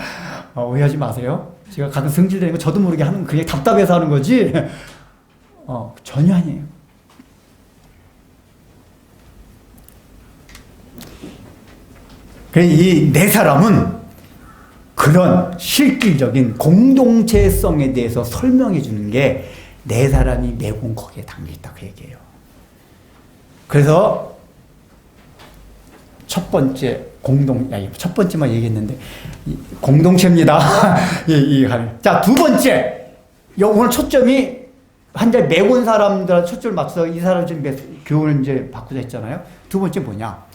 오해하지 마세요. 제가 가끔 승질내는 거 저도 모르게 하는 그게 답답해서 하는 거지 전혀 아니에요. 이 네 사람은 그런 실질적인 공동체성에 대해서 설명해 주는 게 네 사람이 매공 거기에 담겨 있다 그 얘기예요. 그래서 첫 번째 첫 번째만 얘기했는데 공동체입니다. 자, 두 번째 오늘 초점이 한자 매곤 사람들한테 초점을 맞춰서 이 사람 좀 교훈을 이제 바꾸자 했잖아요. 두 번째 뭐냐?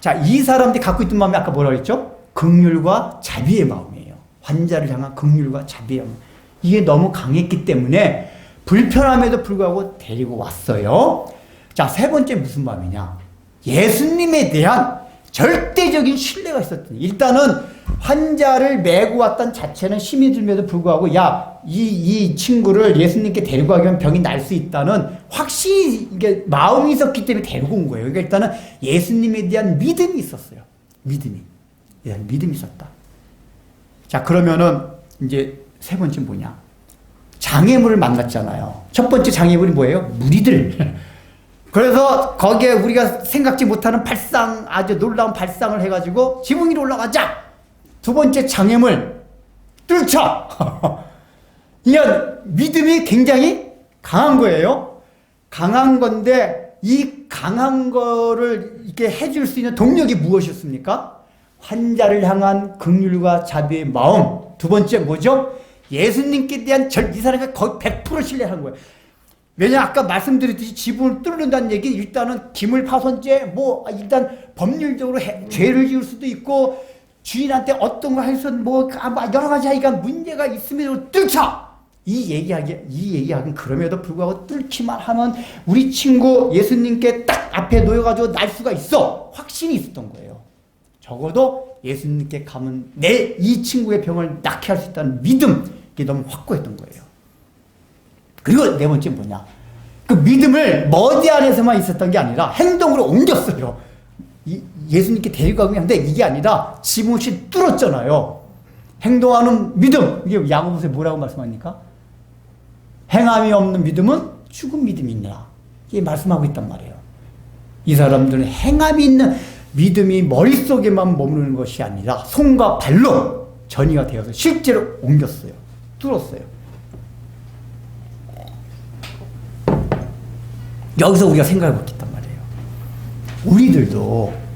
자, 이 사람들이 갖고 있던 마음이 아까 뭐라 그랬죠? 긍휼과 자비의 마음이에요. 환자를 향한 긍휼과 자비의 마음. 이게 너무 강했기 때문에 불편함에도 불구하고 데리고 왔어요. 자, 세 번째 무슨 마음이냐? 예수님에 대한 절대적인 신뢰가 있었던. 일단은 환자를 메고 왔던 자체는 힘이 들면도 불구하고 이 친구를 예수님께 데리고 가면 병이 날 수 있다는 확실히 이게 마음이 있었기 때문에 데리고 온 거예요. 그러니까 일단은 예수님에 대한 믿음이 있었어요. 믿음이 있었다. 자, 그러면은 이제 세 번째 뭐냐? 장애물을 만났잖아요. 첫 번째 장애물이 뭐예요? 무리들. 그래서 거기에 우리가 생각지 못하는 아주 놀라운 발상을 해가지고 지붕 위로 올라가자. 두 번째 장애물 뚫자. 이런 믿음이 굉장히 강한 거예요. 강한 건데 이 강한 거를 이렇게 해줄 수 있는 동력이 무엇이었습니까? 환자를 향한 긍휼과 자비의 마음. 두 번째 뭐죠? 예수님께 대한 이 사람이 거의 100% 신뢰하는 거예요. 왜냐 아까 말씀드렸듯이 지붕을 뚫는다는 얘기 일단은 기물파손죄 일단 법률적으로 죄를 지을 수도 있고 주인한테 어떤 거 해서 여러 가지 하니까 문제가 있음에도 뚫자. 이 얘기하긴 그럼에도 불구하고 뚫기만 하면 우리 친구 예수님께 딱 앞에 놓여가지고 날 수가 있어. 확신이 있었던 거예요. 적어도 예수님께 가면 이 친구의 병을 낫게 할 수 있다는 믿음, 이게 너무 확고했던 거예요. 그리고 네 번째 뭐냐? 그 믿음을 머리 안에서만 있었던 게 아니라 행동으로 옮겼어요. 예수님께 데리고 가면 하는데 이게 아니라 지붕을 뚫었잖아요. 행동하는 믿음. 이게 야고보서에 뭐라고 말씀합니까? 행함이 없는 믿음은 죽은 믿음이니라. 이게 말씀하고 있단 말이에요. 이 사람들은 행함이 있는 믿음이 머릿속에만 머무르는 것이 아니라 손과 발로 전이가 되어서 실제로 옮겼어요. 뚫었어요. 여기서 우리가 생각해 보겠단 말이에요. 우리들도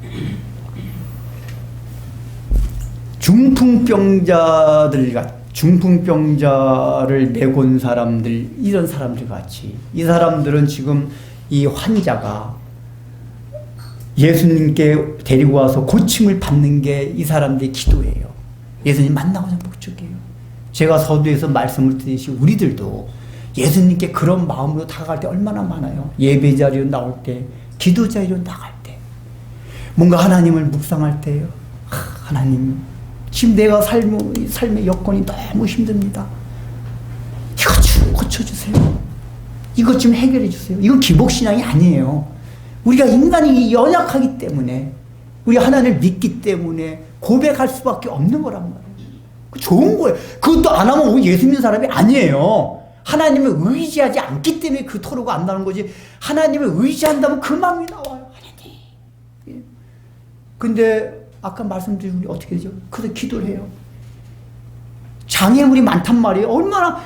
중풍병자를 메고 온 사람들, 이런 사람들 같이 이 사람들은 지금 이 환자가 예수님께 데리고 와서 고침을 받는 게 이 사람들의 기도예요. 예수님 만나고자 목적이에요. 제가 서두에서 말씀을 드리듯이 우리들도 예수님께 그런 마음으로 다가갈 때 얼마나 많아요. 예배 자리로 나올 때, 기도 자리로 나갈 때, 뭔가 하나님을 묵상할 때요. 하나님, 지금 내가 삶의 여건이 너무 힘듭니다. 이것 좀 고쳐주세요. 이것 좀 해결해 주세요. 이건 기복신앙이 아니에요. 우리가 인간이 연약하기 때문에, 우리 하나님을 믿기 때문에 고백할 수밖에 없는 거란 말이에요. 좋은 거예요. 그것도 안 하면 우리 예수 믿는 사람이 아니에요. 하나님을 의지하지 않기 때문에 그 토로가 안 나는 거지. 하나님을 의지한다면 그 마음이 나와요. 하나님. 근데 아까 말씀드린 우리 어떻게 되죠? 그래서 기도를 해요. 장애물이 많단 말이에요. 얼마나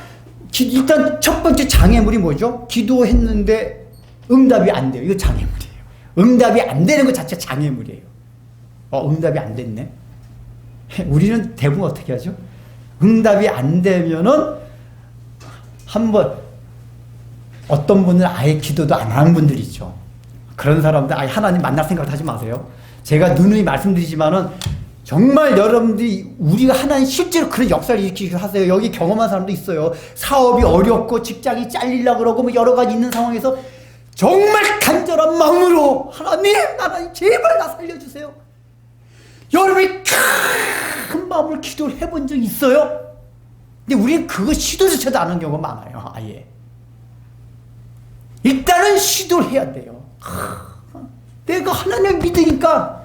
일단 첫 번째 장애물이 뭐죠? 기도했는데 응답이 안 돼요. 이거 장애물이에요. 응답이 안 되는 것 자체가 장애물이에요. 응답이 안 됐네. 우리는 대부분 어떻게 하죠? 응답이 안 되면은 한번 어떤 분은 아예 기도도 안 하는 분들이 있죠. 그런 사람들 아예 하나님 만날 생각을 하지 마세요. 제가 누누이 말씀드리지만은 정말 여러분들이 우리가 하나님 실제로 그런 역사를 일으키기도 하세요. 여기 경험한 사람도 있어요. 사업이 어렵고 직장이 잘리려고 그러고 여러 가지 있는 상황에서 정말 간절한 마음으로 하나님 제발 나 살려주세요. 여러분이 큰 마음으로 기도를 해본 적 있어요? 근데 우리는 그거 시도조차도 안 하는 경우가 많아요. 아예. 일단은 시도를 해야 돼요. 내가 하나님을 믿으니까.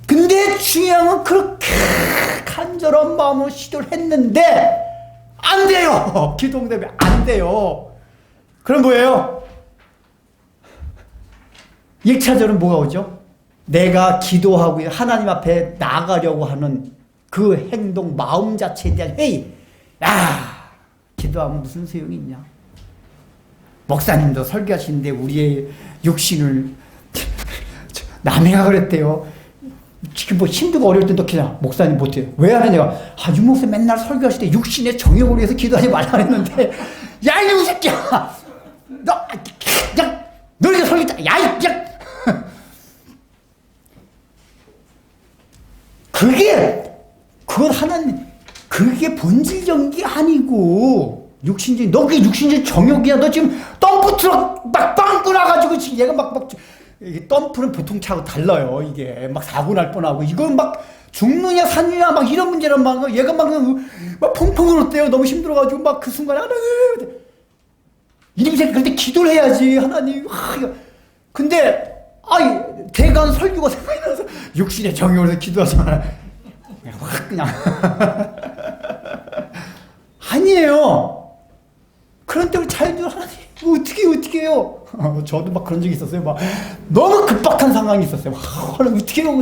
근데 중요한 건 그렇게 간절한 마음으로 시도를 했는데 안 돼요. 기도 응답이 안 돼요. 그럼 뭐예요? 1차적으로 뭐가 오죠? 내가 기도하고 하나님 앞에 나가려고 하는 그 행동, 마음 자체에 대한 회의. 기도하면 무슨 소용이 있냐? 목사님도 설교하시는데 우리의 육신을 남해가 그랬대요. 지금 뭐 힘들고 어려울 땐 어떻게 하냐? 목사님 못해요. 왜 하느냐? 유 목사 맨날 설교하실 때 육신의 정욕을 위해서 기도하지 말라 했는데, 야, 이 새끼야! 너 이렇게 설교다! 야, 야! 그건 하나님, 그게 본질적인 게 아니고, 너 그게 육신적 정욕이야. 너 지금 덤프 트럭 막 빵꾸 나가지고 지금 얘가 이게 덤프는 보통 차하고 달라요. 이게 막 사고 날 뻔하고, 이건 막 죽느냐 사느냐 막 이런 문제란 말이야. 얘가 막 펑펑 울었대요. 너무 힘들어가지고 막 그 순간에 하나님, 이름이 그런데 기도를 해야지. 하나님. 근데 대간 설교가 생각이 나서 육신의 정욕으로 기도하잖아. 그냥 아니에요. 그런 때문에 자유도 하나님 어떻게 해요? 저도 막 그런 적이 있었어요. 막 너무 급박한 상황이 있었어요. 어떻게 해요?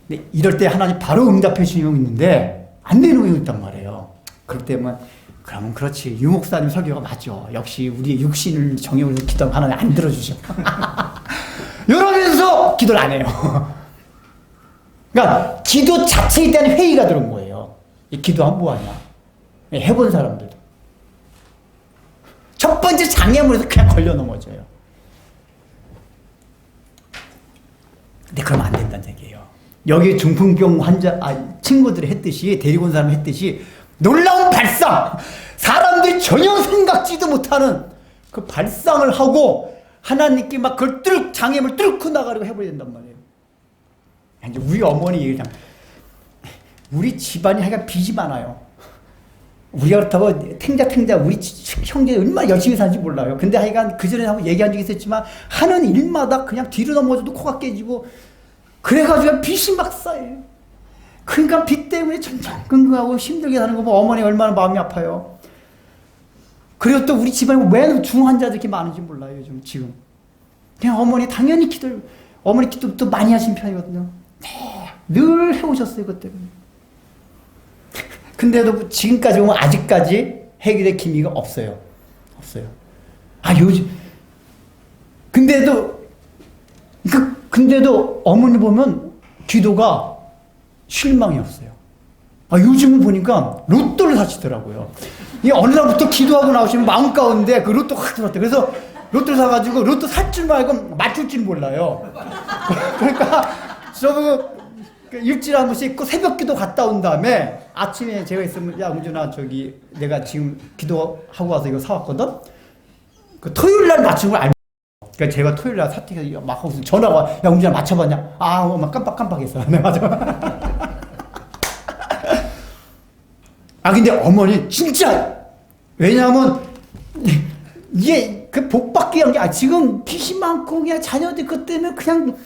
근데 이럴 때 하나님 바로 응답해 주시는 경우 있는데 안 되는 경우 있단 말이에요. 그럴 때면 그러면 그렇지, 유 목사님 설교가 맞죠. 역시 우리의 육신을 정욕으로 기도하면 하나님 안 들어주죠. 이러면서 기도를 안 해요. 그러니까 기도 자체에 대한 회의가 들어온 거예요. 이 기도하면 뭐하냐? 해본 사람들도. 첫 번째 장애물에서 그냥 걸려 넘어져요. 근데 그러면 안 된다는 얘기예요. 여기 중풍병 환자, 친구들이 했듯이, 데리고 온 사람이 했듯이, 놀라운 발상! 사람들이 전혀 생각지도 못하는 그 발상을 하고, 하나님께 막 그걸 장애물 뚫고 나가려고 해버려야 된단 말이에요. 이제 우리 어머니 얘기를 하면, 우리 집안이 하여간 빚이 많아요. 우리가 그렇다고 탱자 우리 형제 얼마나 열심히 사는지 몰라요. 근데 하여간 그전에 한번 얘기한 적이 있었지만 하는 일마다 그냥 뒤로 넘어져도 코가 깨지고 그래가지고 빚이 막 쌓여요. 그러니까 빚 때문에 전전긍긍하고 힘들게 사는 거 보면 어머니 얼마나 마음이 아파요. 그리고 또 우리 집안에 왜 중환자들이 이렇게 많은지 몰라요. 요즘 지금 그냥 어머니 당연히 어머니 기도도 많이 하신 편이거든요. 늘 해오셨어요. 그것 때문에. 근데도 지금까지 보면 아직까지 해결의 기미가 없어요. 요즘. 근데도 어머니 보면 기도가 실망이 없어요. 요즘은 보니까 로또를 사시더라고요. 이 어느 날부터 기도하고 나오시면 마음 가운데 그 로또 확 들어왔대요. 그래서 로또를 사가지고 로또 살 줄 말고 맞출 줄 몰라요. 그러니까 저거 일주일에 한 번씩 그 새벽 기도 갔다 온 다음에 아침에 제가 있으면 야 은준아 내가 지금 기도하고 와서 이거 사왔거든. 그 토요일 날 맞춘 걸 알고. 그러니까 제가 토요일 날 사택에서 막 하고 전화가 와. 야 은준아 맞춰봤냐? 막 깜빡했어. 네 맞아. 근데 어머니 진짜 왜냐하면 이게 그 복받기 한 게 지금 빚이 많고 그냥 자녀들 그 때문에 그냥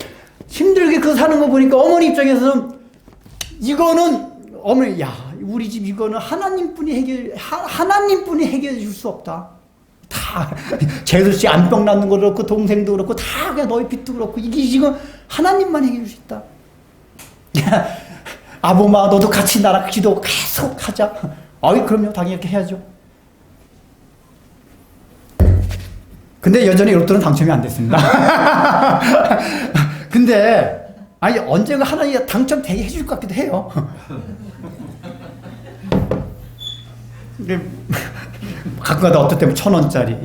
힘들게 그거 사는 거 보니까 어머니 입장에서는 이거는 어머니 우리 집 이거는 하나님뿐이 해결해 줄 수 없다. 다 재수 씨 안병 낳는 거 그렇고 동생도 그렇고 다 그냥 너희 빚도 그렇고 이게 지금 하나님만 해결해 줄 수 있다. 아보마 너도 같이 나랑 기도 계속 하자. 그럼요 당연히 이렇게 해야죠. 근데 여전히 로또는 당첨이 안 됐습니다. 근데 언젠가 하나님 당첨되게 해줄 것 같기도 해요. 가끔가다 어떨 때면 1,000원짜리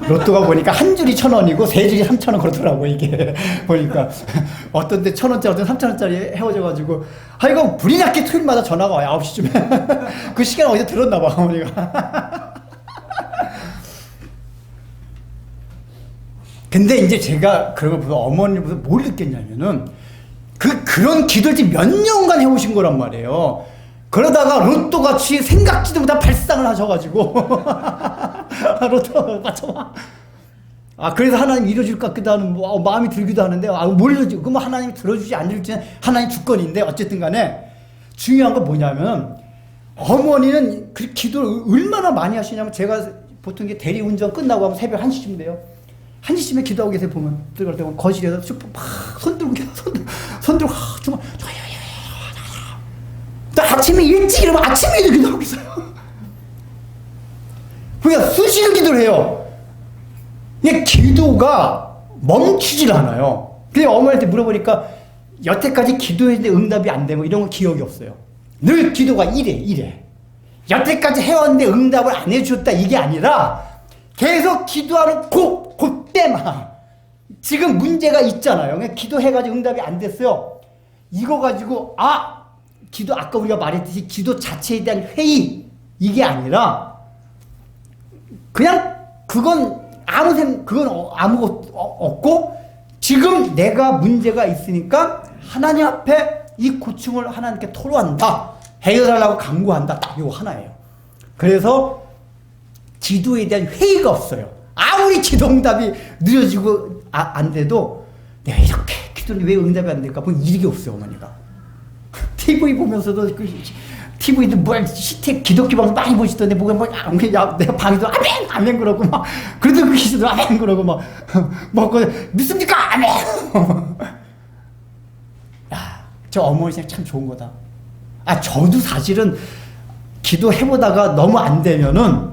로또가 보니까 한 줄이 1,000원이고 세 줄이 3,000원 그렇더라고 이게 보니까 어떤 데 1,000원짜리 어떤 3,000원짜리 헤어져가지고 이거 불이 났게 토요일마다 전화가 와요 9시쯤에 그 시간 어디서 들었나 봐 어머니가. 근데 이제 제가 그런 걸 보면 어머니를 보면서 뭘 느꼈냐면은 그런 기도를 지금 몇 년간 해오신 거란 말이에요. 그러다가 로또 같이 생각지도 못한 발상을 하셔가지고 로또 맞춰봐. 그래서 하나님 이뤄줄 것 같기도 하는 마음이 들기도 하는데 모르지. 그럼 하나님 들어주지 안 들지는 하나님 주권인데 어쨌든 간에 중요한 건 뭐냐면 어머니는 그 기도를 얼마나 많이 하시냐면 제가 보통 이게 대리운전 끝나고 하면 새벽 1시쯤 돼요. 1시쯤에 기도하고 계세요. 보면 들어갈 때 보면 거실에서 손 들고 정말 또 아침에 일찍 일어나면 아침에도 기도하고 있어요. 그러니까 수시로 기도를 해요. 이게 기도가 멈추질 않아요. 그래서 어머니한테 물어보니까 여태까지 기도했는데 응답이 안 되고 이런 건 기억이 없어요. 늘 기도가 이래. 여태까지 해왔는데 응답을 안 해줬다 이게 아니라 계속 기도하는 그때만 지금 문제가 있잖아요. 그냥 기도해가지고 응답이 안 됐어요. 이거 가지고 기도 아까 우리가 말했듯이 기도 자체에 대한 회의 이게 아니라 그냥 그건 아무것도 없고 지금 내가 문제가 있으니까 하나님 앞에 이 고충을 하나님께 토로한다. 해결하려고 강구한다. 딱 이거 하나예요. 그래서 기도에 대한 회의가 없어요. 아무리 기도 응답이 늦어지고 안 돼도 내가 이렇게 기도는 왜 응답이 안 될까? 뭐 일이 없어요, 어머니가. TV 보면서도 TV도 기독교 방송 많이 보시던데 내가 방에도 아멘 그러고 막 그래도 그 기도도 아멘 그러고 막 믿습니까? 아멘. 야, 저 어머니 생각 참 좋은 거다. 저도 사실은 기도해보다가 너무 안 되면은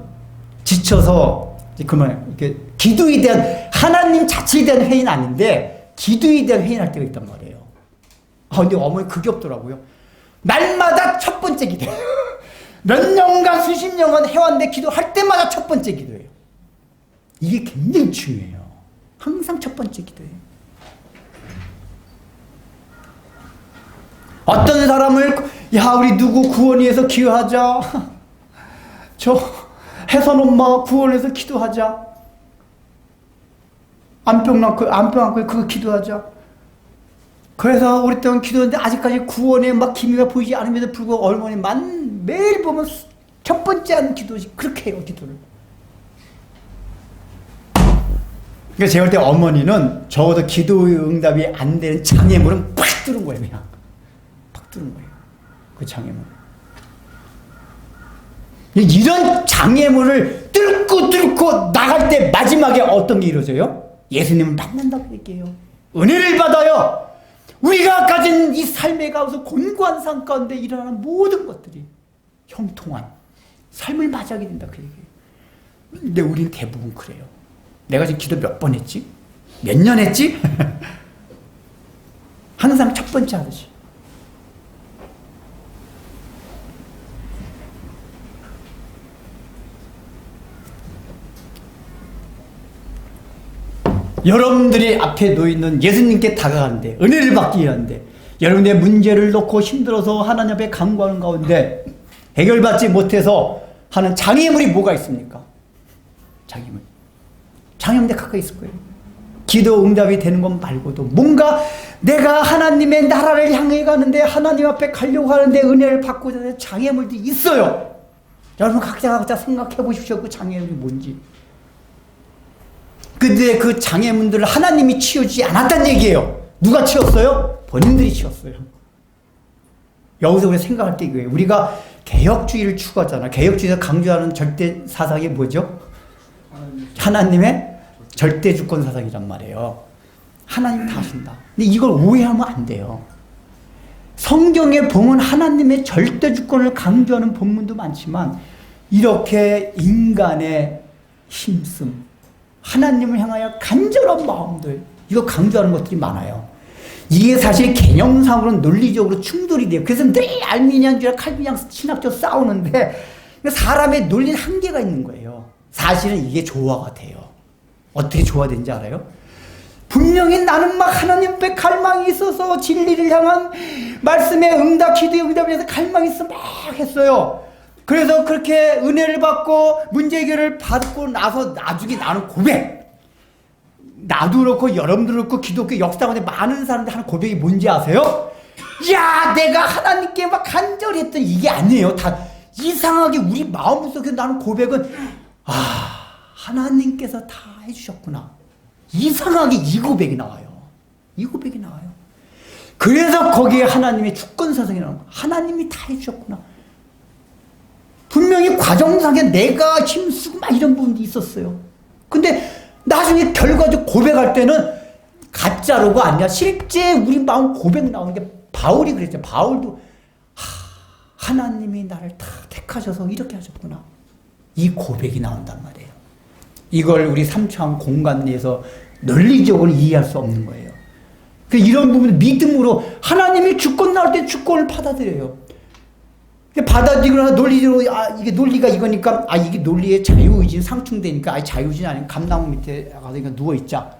지쳐서 그러면 이렇게 기도에 대한 하나님 자체에 대한 회의는 아닌데 기도에 대한 회의를 할 때가 있단 말이에요. 근데 어머니 그게 없더라고요. 날마다 첫 번째 기도예요. 몇 년간 수십 년간 해왔는데 기도할 때마다 첫 번째 기도예요. 이게 굉장히 중요해요. 항상 첫 번째 기도예요. 어떤 사람을 우리 누구 구원위해서 기도하자. 저 혜선 엄마 구원해서 기도하자. 안병 낳고 그거 기도하자. 그래서 오랫동안 기도했는데 아직까지 구원에 막 기미가 보이지 않음에도 불구하고 어머니만 매일 보면 첫 번째 하는 기도지 그렇게 해요 기도를. 그러니까 제가 볼 때 어머니는 적어도 기도 응답이 안 되는 장애물은 팍 뚫은 거예요. 그냥 팍 뚫은 거예요. 그 장애물. 이런 장애물을 뚫고 나갈 때 마지막에 어떤 게 이루어져요? 예수님을 만난다고 얘기해요. 은혜를 받아요. 우리가 가진 이 삶에 가서 곤고한 삶 가운데 일어나는 모든 것들이 형통한 삶을 맞이하게 된다 그 얘기예요. 근데 우리는 대부분 그래요. 내가 지금 기도 몇 번 했지? 몇 년 했지? 항상 첫 번째 하듯이. 여러분들이 앞에 놓여있는 예수님께 다가가는데 은혜를 받기 위한데 여러분의 문제를 놓고 힘들어서 하나님 앞에 간구하는 가운데 해결받지 못해서 하는 장애물이 뭐가 있습니까? 장애물에 가까이 있을 거예요. 기도 응답이 되는 것 말고도 뭔가 내가 하나님의 나라를 향해 가는데 하나님 앞에 가려고 하는데 은혜를 받고자 하는 장애물들이 있어요. 여러분 각자 생각해 보십시오. 그 장애물이 뭔지. 근데 그 장애물들을 하나님이 치워주지 않았다는 얘기예요. 누가 치웠어요? 본인들이 치웠어요. 여기서 우리가 생각할 게 이거예요. 우리가 개혁주의를 추구하잖아. 개혁주의에서 강조하는 절대 사상이 뭐죠? 하나님의 절대 주권 사상이란 말이에요. 하나님 다 하신다. 근데 이걸 오해하면 안 돼요. 성경에 보면 하나님의 절대 주권을 강조하는 본문도 많지만 이렇게 인간의 힘씀, 하나님을 향하여 간절한 마음들 이거 강조하는 것들이 많아요. 이게 사실 개념상으로 논리적으로 충돌이 돼요. 그래서 늘 알미니안주의와 칼빈주의 신학적 싸우는데 사람의 논리는 한계가 있는 거예요. 사실은 이게 조화가 돼요. 어떻게 조화된지 알아요? 분명히 나는 막 하나님 앞에 갈망이 있어서 진리를 향한 말씀에 응답, 기도의 응답에 대해서 갈망이 있어 막 했어요. 그래서 그렇게 은혜를 받고 문제 해결을 받고 나서 나중에 나는 고백. 나도 그렇고 여러분도 그렇고 기독교 역사 가운데 많은 사람들 하는 고백이 뭔지 아세요? 야, 내가 하나님께 막 간절히 했더니 이게 아니에요. 다 이상하게 우리 마음속에 나는 고백은 하나님께서 다 해주셨구나. 이상하게 이 고백이 나와요. 이 고백이 나와요. 그래서 거기에 하나님의 주권 사상이 나오는 거예요. 하나님이 다 해주셨구나. 분명히 과정상에 내가 힘쓰고 막 이런 부분도 있었어요. 근데 나중에 결과적 고백할 때는 가짜로가 아니라 실제 우리 마음 고백 나오는 게 바울이 그랬죠. 바울도 하나님이 나를 다 택하셔서 이렇게 하셨구나. 이 고백이 나온단 말이에요. 이걸 우리 삼차원 공간 내에서 논리적으로 이해할 수 없는 거예요. 이런 부분을 믿음으로 하나님이 주권 나올 때 주권을 받아들여요. 받아들이거나 논리적으로 이게 논리가 이거니까 이게 논리의 자유의지 상충되니까 자유의지 아니면 감나무 밑에 가서 누워있자.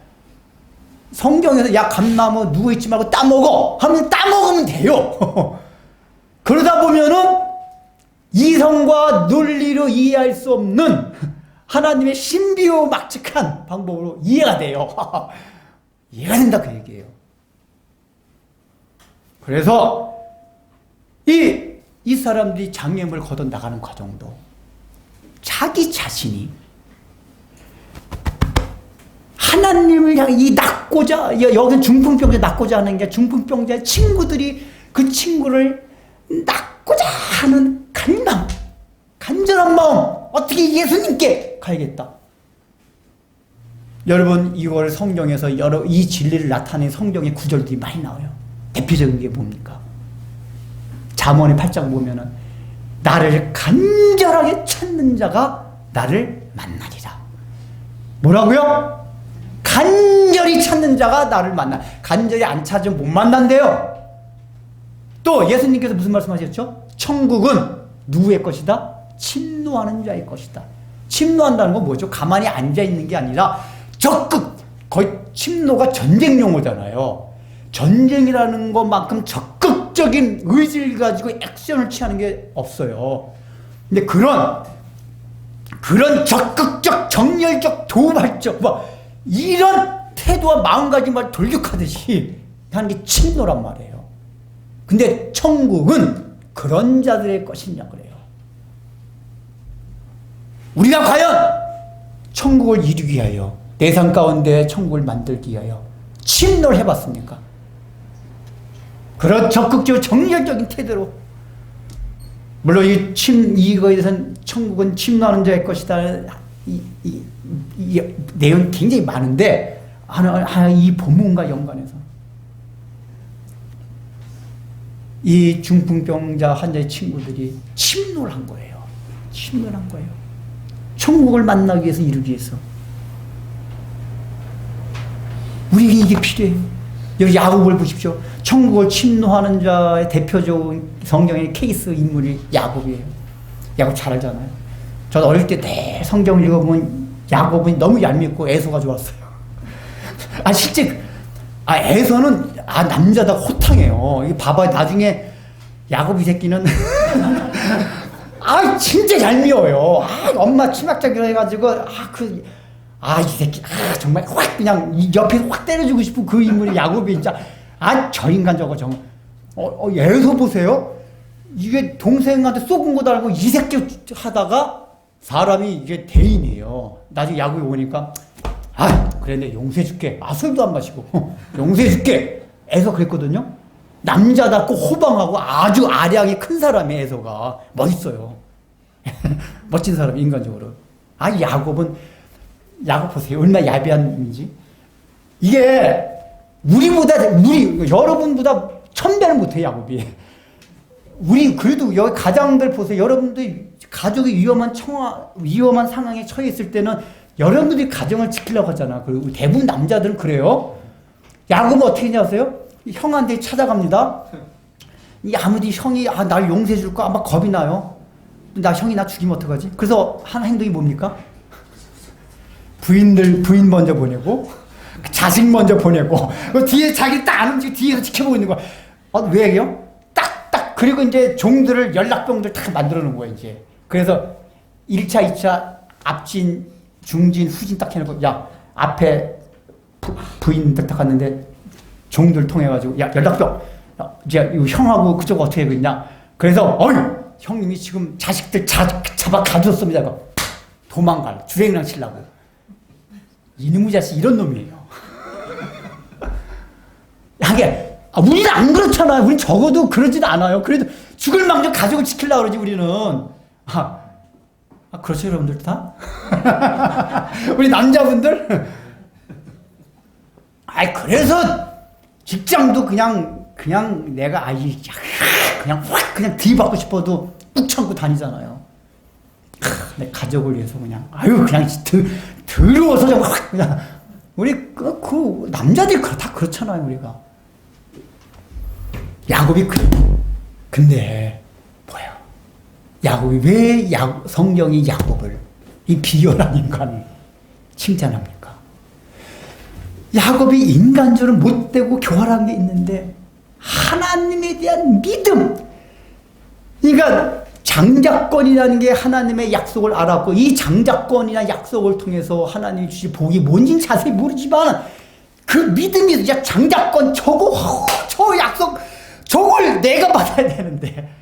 성경에서 야 감나무 누워있지 말고 따먹어 하면 따먹으면 돼요. 그러다 보면은 이성과 논리로 이해할 수 없는 하나님의 신비로막측한 방법으로 이해가 돼요. 이해가 된다 그 얘기예요. 그래서 이 사람들이 장애물 걷어 나가는 과정도 자기 자신이 하나님을 향해 이 낳고자, 여기는 중풍병자 낳고자 하는 게 중풍병자의 친구들이 그 친구를 낳고자 하는 갈망, 간절한 마음, 어떻게 예수님께 가야겠다. 여러분, 이걸 성경에서 이 진리를 나타내는 성경의 구절들이 많이 나와요. 대표적인 게 뭡니까? 잠언의 8장 보면은 나를 간절하게 찾는 자가 나를 만나리라. 뭐라고요? 간절히 찾는 자가 나를 만나. 간절히 안 찾으면 못 만난대요. 또 예수님께서 무슨 말씀하셨죠? 천국은 누구의 것이다? 침노하는 자의 것이다. 침노한다는 건 뭐죠? 가만히 앉아있는 게 아니라 적극, 거의 침노가 전쟁 용어잖아요. 전쟁이라는 것만큼 적극적인 의지를 가지고 액션을 취하는 게 없어요. 근데 그런 적극적, 정열적, 도발적, 이런 태도와 마음가짐을 돌격하듯이 하는 게 침노란 말이에요. 근데 천국은 그런 자들의 것이냐 그래요. 우리가 과연 천국을 이루기 위하여 내 삶 가운데 천국을 만들기 위하여 침노를 해봤습니까? 그런 적극적으로 정열적인 태도로, 물론 이거에 대해서는 천국은 침노하는 자의 것이다, 이 내용이 굉장히 많은데 이 본문과 연관해서 이 중풍병자 환자의 친구들이 침노를 한 거예요. 침노를 한 거예요. 천국을 만나기 위해서, 이루기 위해서. 우리에게 이게 필요해요. 여기 야곱을 보십시오. 천국을 침노하는 자의 대표적인 성경의 케이스 인물이 야곱이에요. 야곱 잘 알잖아요. 저는 어릴 때 내 성경을 읽어보면 야곱은 너무 얄밉고 에서가 좋았어요. 실제 에서는 남자다 호탕해요. 이거 봐봐, 나중에 야곱 이 새끼는 진짜 얄미워요. 엄마 치맛자기로 해가지고 이 새끼 정말 확 그냥 옆에서 확 때려주고 싶은 그 인물이 야곱이 진짜 저 인간 저거 정말 에서 보세요. 이게 동생한테 쏘은 것도 알고 이 새끼 하다가 사람이 이게 대인이에요. 나중에 야곱이 오니까 그래 내가 용서해줄게. 술도 안 마시고 용서해줄게. 에서 그랬거든요. 남자답고 호방하고 아주 아량이 큰 사람이 에서가 멋있어요. 멋진 사람 인간적으로. 야곱 보세요. 얼마나 야비한 놈이지. 이게 여러분보다 1000배는 못해 야곱이. 그래도 여기 가장들 보세요. 여러분들 가족이 위험한 상황에 처해 있을 때는 여러분들이 가정을 지키려고 하잖아. 그리고 대부분 남자들은 그래요. 야곱은 어떻게 했냐세요? 형한테 찾아갑니다. 아무리 형이 날 용서해 줄까 아마 겁이 나요. 형이 나 죽이면 어떡하지? 그래서 한 행동이 뭡니까? 부인 먼저 보내고 자식 먼저 보내고 뒤에 자기 딱 안 움직이고 뒤에서 지켜보고 있는 거야. 왜요? 딱 그리고 이제 종들을 연락병들 다 만들어 놓은 거야 이제. 그래서 1차, 2차 앞진, 중진, 후진 딱 해놓고 앞에 부인들 딱 갔는데 종들 통해 가지고 연락병 이제 형하고 그쪽 어떻게 했냐. 그래서 형님이 지금 자식들 잡아 가졌습니다. 도망갈 주행이랑 치려고. 이놈의 자식 이런 놈이에요. 우리는 안 그렇잖아요. 우린 적어도 그러지도 않아요. 그래도 죽을 망정 가족을 지키려고 그러지 우리는. 아, 그렇죠, 여러분들 다? 우리 남자분들? 아이, 그래서 직장도 그냥 내가 그냥 확 그냥 뒤받고 싶어도 꾹 참고 다니잖아요. 내 가족을 위해서 그냥, 그냥 더러워서 확 그냥. 우리 그 남자들이 다 그렇잖아요, 우리가. 야곱이 근데 뭐야? 야곱이 왜 성경이 야곱을 이 비열한 인간을 칭찬합니까? 야곱이 인간적으로 못되고 교활한 게 있는데 하나님에 대한 믿음. 그러니까 장자권이라는 게 하나님의 약속을 알았고 이 장자권이나 약속을 통해서 하나님이 주신 복이 뭔지는 자세히 모르지만 그 믿음이 장자권 저 약속 저걸 내가 받아야 되는데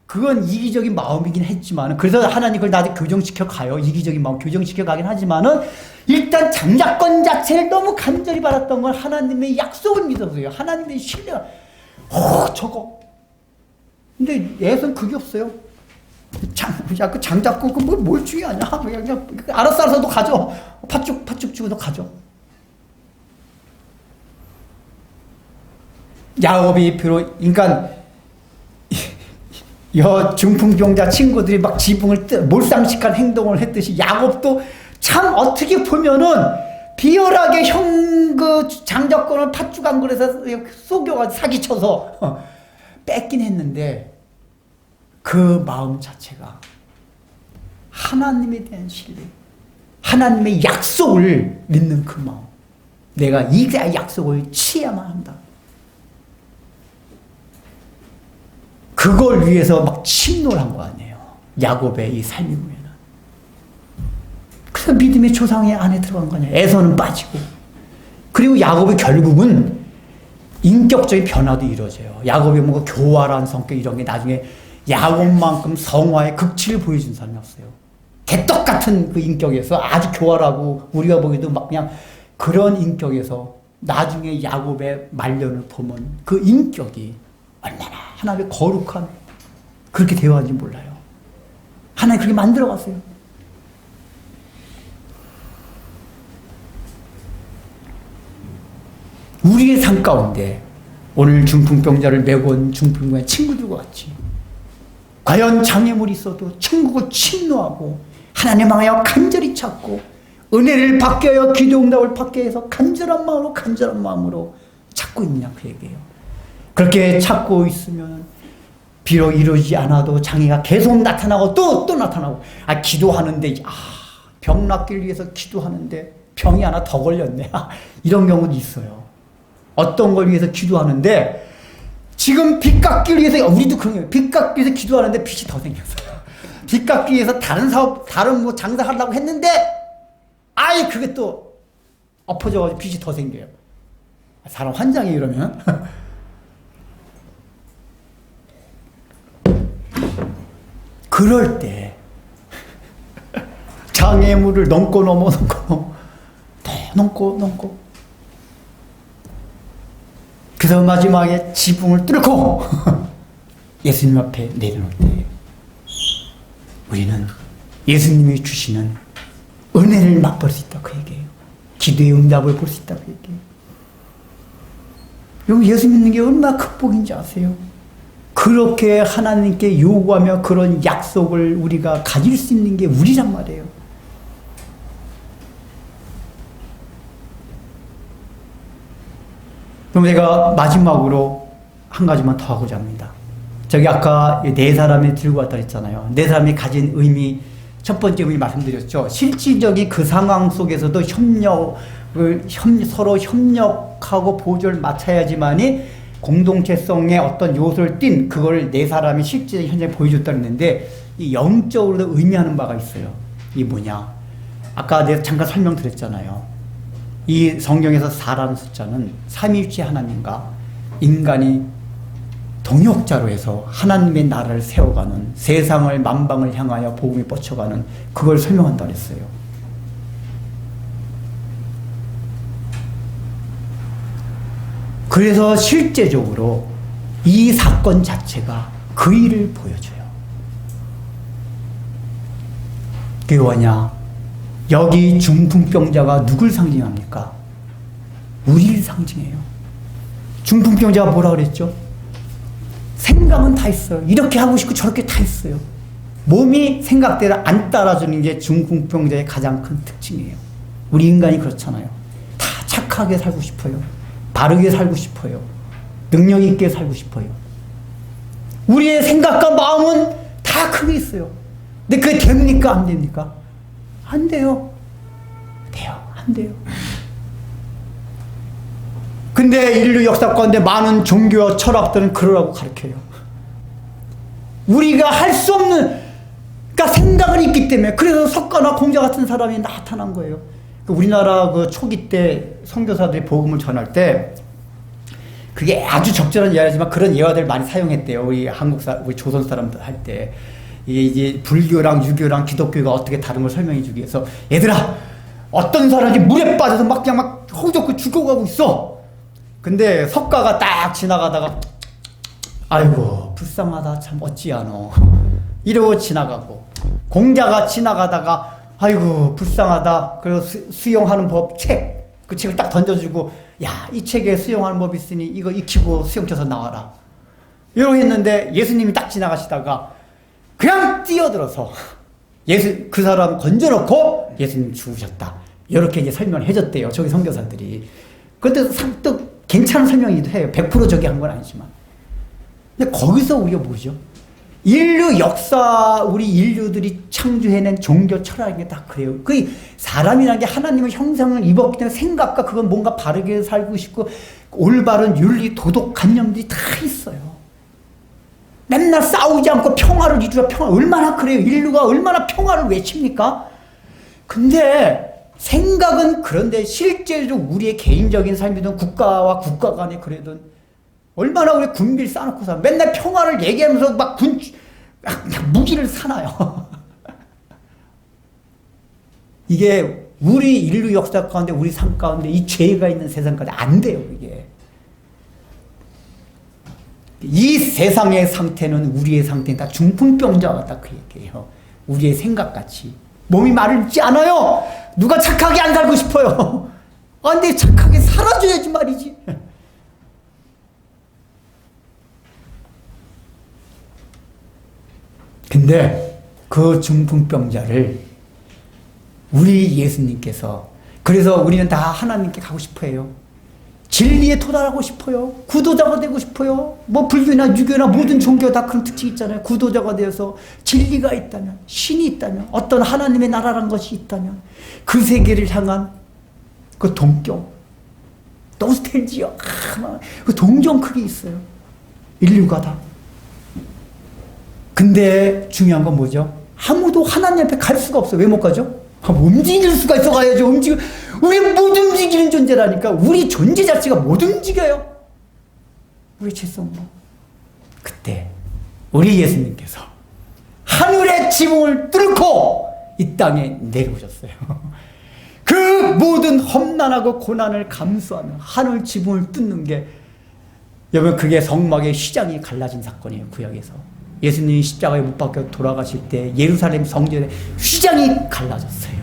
그건 이기적인 마음이긴 했지만 그래서 하나님 그걸 나한테 교정시켜 가요. 이기적인 마음 교정시켜 가긴 하지만은 일단 장자권 자체를 너무 간절히 바랐던 건 하나님의 약속을 믿어서요. 하나님의 신뢰가 저거 근데 애선 그게 없어요. 그 장자권 뭘 중요하냐? 그냥 알았어 너 가져. 팥죽 주고 너 가져. 야곱이 비록 인간 중풍병자 친구들이 막 지붕을 몰상식한 행동을 했듯이 야곱도 참 어떻게 보면은 비열하게 그 장자권을 팥죽 한 그릇에서 속여가지고 사기쳐서 뺏긴 했는데 그 마음 자체가 하나님에 대한 신뢰, 하나님의 약속을 믿는 그 마음. 내가 이 약속을 취해야만 한다. 그걸 위해서 막 침노한 거 아니에요. 야곱의 이 삶이 보면은. 그래서 믿음의 조상의 안에 들어간 거 아니에요. 에서는 빠지고. 그리고 야곱이 결국은 인격적인 변화도 이루어져요. 야곱이 뭔가 교활한 성격 이런 게 나중에 야곱만큼 성화의 극치를 보여준 사람이 없어요. 개떡 같은 그 인격에서 아주 교활하고 우리가 보기에도 막 그냥 그런 인격에서 나중에 야곱의 말년을 보면 그 인격이 얼마나 하나님의 거룩한 그렇게 대화하는지 몰라요. 하나님 그렇게 만들어 갔어요. 우리의 삶 가운데 오늘 중풍병자를 메고 온 중풍병자 친구들과 같이 과연 장애물이 있어도 천국을 침노하고 하나님 향하여 간절히 찾고 은혜를 받게 하여 기도 응답을 받게 해서 간절한 마음으로 찾고 있느냐 그 얘기예요. 그렇게 찾고 있으면 비록 이루어지지 않아도 장애가 계속 나타나고 또 나타나고 기도하는데 병 낫기를 위해서 기도하는데 병이 하나 더 걸렸네. 이런 경우도 있어요. 어떤 걸 위해서 기도하는데 지금 빚 갚기를 위해서 우리도 그런 거예요. 빚 갚기 위해서 기도하는데 빚이 더 생겼어요. 빚 갚기 위해서 다른 사업 다른 뭐 장사하려고 했는데 그게 또 엎어져가지고 빚이 더 생겨요. 사람 환장해 이러면. 그럴 때 장애물을 넘고 그래서 마지막에 지붕을 뚫고 예수님 앞에 내려놓을 때 우리는 예수님이 주시는 은혜를 맛볼 수 있다 그 얘기예요. 기도의 응답을 볼 수 있다 그 얘기예요. 여러분 예수 믿는 게 얼마나 극복인지 아세요? 그렇게 하나님께 요구하며 그런 약속을 우리가 가질 수 있는 게 우리란 말이에요. 그럼 제가 마지막으로 한 가지만 더 하고자 합니다. 저기 아까 네 사람이 들고 왔다 했잖아요. 네 사람이 가진 의미, 첫 번째 의미 말씀드렸죠. 실질적인 그 상황 속에서도 서로 협력하고 보조를 맞춰야지만이 공동체성의 어떤 요소를 띈 그걸 네 사람이 실제 현장에 보여줬다 했는데 이 영적으로도 의미하는 바가 있어요. 이 뭐냐? 아까 내가 잠깐 설명드렸잖아요. 이 성경에서 4라는 숫자는 삼위일체 하나님과 인간이 동역자로 해서 하나님의 나라를 세워가는 세상을 만방을 향하여 복음이 뻗쳐가는 그걸 설명한다 그랬어요. 그래서 실제적으로 이 사건 자체가 그 일을 보여줘요. 어떻게 오냐? 여기 중풍병자가 누굴 상징합니까? 우리를 상징해요. 중풍병자가 뭐라 그랬죠? 생각은 다 있어요. 이렇게 하고 싶고 저렇게 다 있어요. 몸이 생각대로 안 따라주는 게 중풍병자의 가장 큰 특징이에요. 우리 인간이 그렇잖아요. 다 착하게 살고 싶어요. 바르게 살고 싶어요. 능력 있게 살고 싶어요. 우리의 생각과 마음은 다 크게 있어요. 근데 그게 됩니까? 안 됩니까? 안 돼요. 돼요. 안 돼요. 근데 인류 역사 가운데 많은 종교와 철학들은 그러라고 가르쳐요. 우리가 할 수 없는, 그러니까 생각은 있기 때문에, 그래서 석가나 공자 같은 사람이 나타난 거예요. 우리나라 그 초기 때 선교사들이 복음을 전할 때, 그게 아주 적절한 예화지만 그런 예화들 많이 사용했대요. 우리 조선 사람들 할 때. 이게 이제 불교랑 유교랑 기독교가 어떻게 다른 걸 설명해 주기 위해서, 얘들아, 어떤 사람이 물에 빠져서 막 그냥 막 허우적고 죽어가고 있어. 근데 석가가 딱 지나가다가, 아이고, 불쌍하다, 참 어찌하노. 이러고 지나가고, 공자가 지나가다가, 아이고, 불쌍하다. 그리고 수영하는 법 책, 그 책을 딱 던져주고, 야, 이 책에 수영하는 법이 있으니 이거 익히고 수영쳐서 나와라. 이러고 했는데 예수님이 딱 지나가시다가 그냥 뛰어들어서 그 사람 건져놓고 예수님 죽으셨다. 이렇게 이제 설명을 해줬대요. 저기 선교사들이. 그런데 또 괜찮은 설명이기도 해요. 100% 저기 한 건 아니지만. 근데 거기서 우리가 뭐죠? 인류 역사, 우리 인류들이 창조해낸 종교 철학인 게 다 그래요. 그 사람이라는 게 하나님의 형상을 입었기 때문에 생각과 그건 뭔가 바르게 살고 싶고 올바른 윤리, 도덕, 관념들이 다 있어요. 맨날 싸우지 않고 평화를 이루라, 평화. 얼마나 그래요? 인류가 얼마나 평화를 외칩니까? 근데 생각은 그런데 실제로 우리의 개인적인 삶이든 국가와 국가 간에 그래든 얼마나 우리 군비를 쌓아놓고서 맨날 평화를 얘기하면서 막 무기를 사나요. 이게 우리 인류 역사 가운데 우리 삶 가운데 이 죄가 있는 세상 가운데 안 돼요. 이게. 이 세상의 상태는 우리의 상태는 다 중풍병자 같다 그 얘기예요. 우리의 생각같이. 몸이 마르지 않아요. 누가 착하게 안 살고 싶어요. 아, 근데 착하게 살아줘야지 말이지. 근데 그 중풍병자를 우리 예수님께서, 그래서 우리는 다 하나님께 가고 싶어요. 진리에 도달하고 싶어요. 구도자가 되고 싶어요. 뭐 불교나 유교나 모든 종교 다 그런 특징이 있잖아요. 구도자가 되어서 진리가 있다면, 신이 있다면, 어떤 하나님의 나라라는 것이 있다면 그 세계를 향한 그 동경, 노스텔지어, 그 동경 그게 있어요. 인류가 다. 근데 중요한 건 뭐죠? 아무도 하나님 앞에 갈 수가 없어요. 왜 못 가죠? 움직일 수가 있어 가야죠. 우리 못 움직이는 존재라니까. 우리 존재 자체가 못 움직여요. 우리 죄성도. 그때 우리 예수님께서 하늘의 지붕을 뚫고 이 땅에 내려오셨어요. 그 모든 험난하고 고난을 감수하며 하늘 지붕을 뚫는 게, 여러분, 그게 성막의 휘장이 갈라진 사건이에요. 구약에서. 예수님이 십자가에 못 박혀 돌아가실 때 예루살렘 성전에 휘장이 갈라졌어요.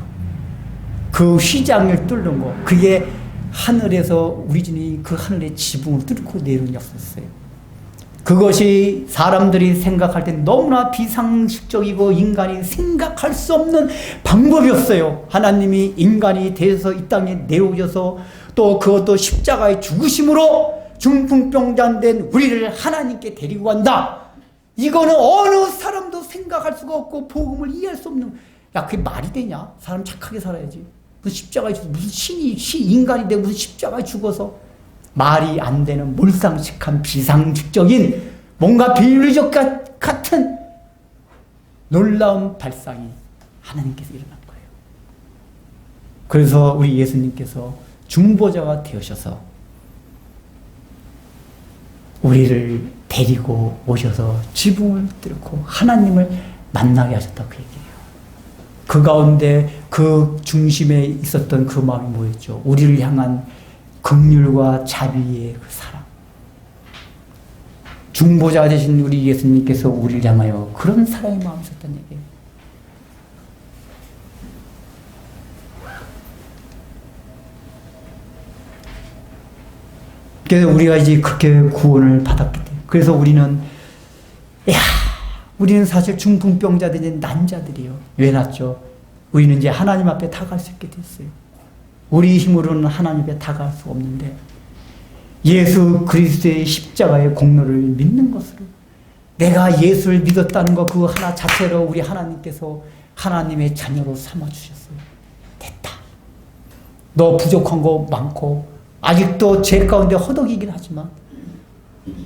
그 휘장을 뚫는 거, 그게 하늘에서 우리 주님이 그 하늘의 지붕을 뚫고 내려온 역사였어요. 그것이 사람들이 생각할 때 너무나 비상식적이고 인간이 생각할 수 없는 방법이었어요. 하나님이 인간이 되어서 이 땅에 내려오셔서 또 그것도 십자가의 죽으심으로 중풍병자 된 우리를 하나님께 데리고 간다. 이거는 어느 사람도 생각할 수가 없고 복음을 이해할 수 없는, 야, 그게 말이 되냐? 사람 착하게 살아야지. 무슨 십자가에 죽어서, 무슨 인간이 되고 무슨 십자가에 죽어서, 말이 안 되는 몰상식한 비상식적인 뭔가 비윤리적 같은 놀라운 발상이 하나님께서 일어난 거예요. 그래서 우리 예수님께서 중보자가 되으셔서 우리를 데리고 오셔서 지붕을 뚫고 하나님을 만나게 하셨다 그 얘기예요. 그 가운데 그 중심에 있었던 그 마음이 뭐였죠? 우리를 향한 긍휼과 자비의 그 사랑. 중보자 되신 우리 예수님께서 우리를 향하여 그런 사랑의 마음이 있었다는 얘기예요. 그래서 우리가 이제 그렇게 구원을 받았기 때문에. 그래서 우리는 사실 중풍병자들이 난 자들이요. 왜 났죠? 우리는 이제 하나님 앞에 다가갈 수 있게 됐어요. 우리 힘으로는 하나님 앞에 다가갈 수 없는데 예수 그리스도의 십자가의 공로를 믿는 것으로 내가 예수를 믿었다는 것 그 하나 자체로 우리 하나님께서 하나님의 자녀로 삼아주셨어요. 됐다. 너 부족한 거 많고 아직도 죄 가운데 허덕이긴 하지만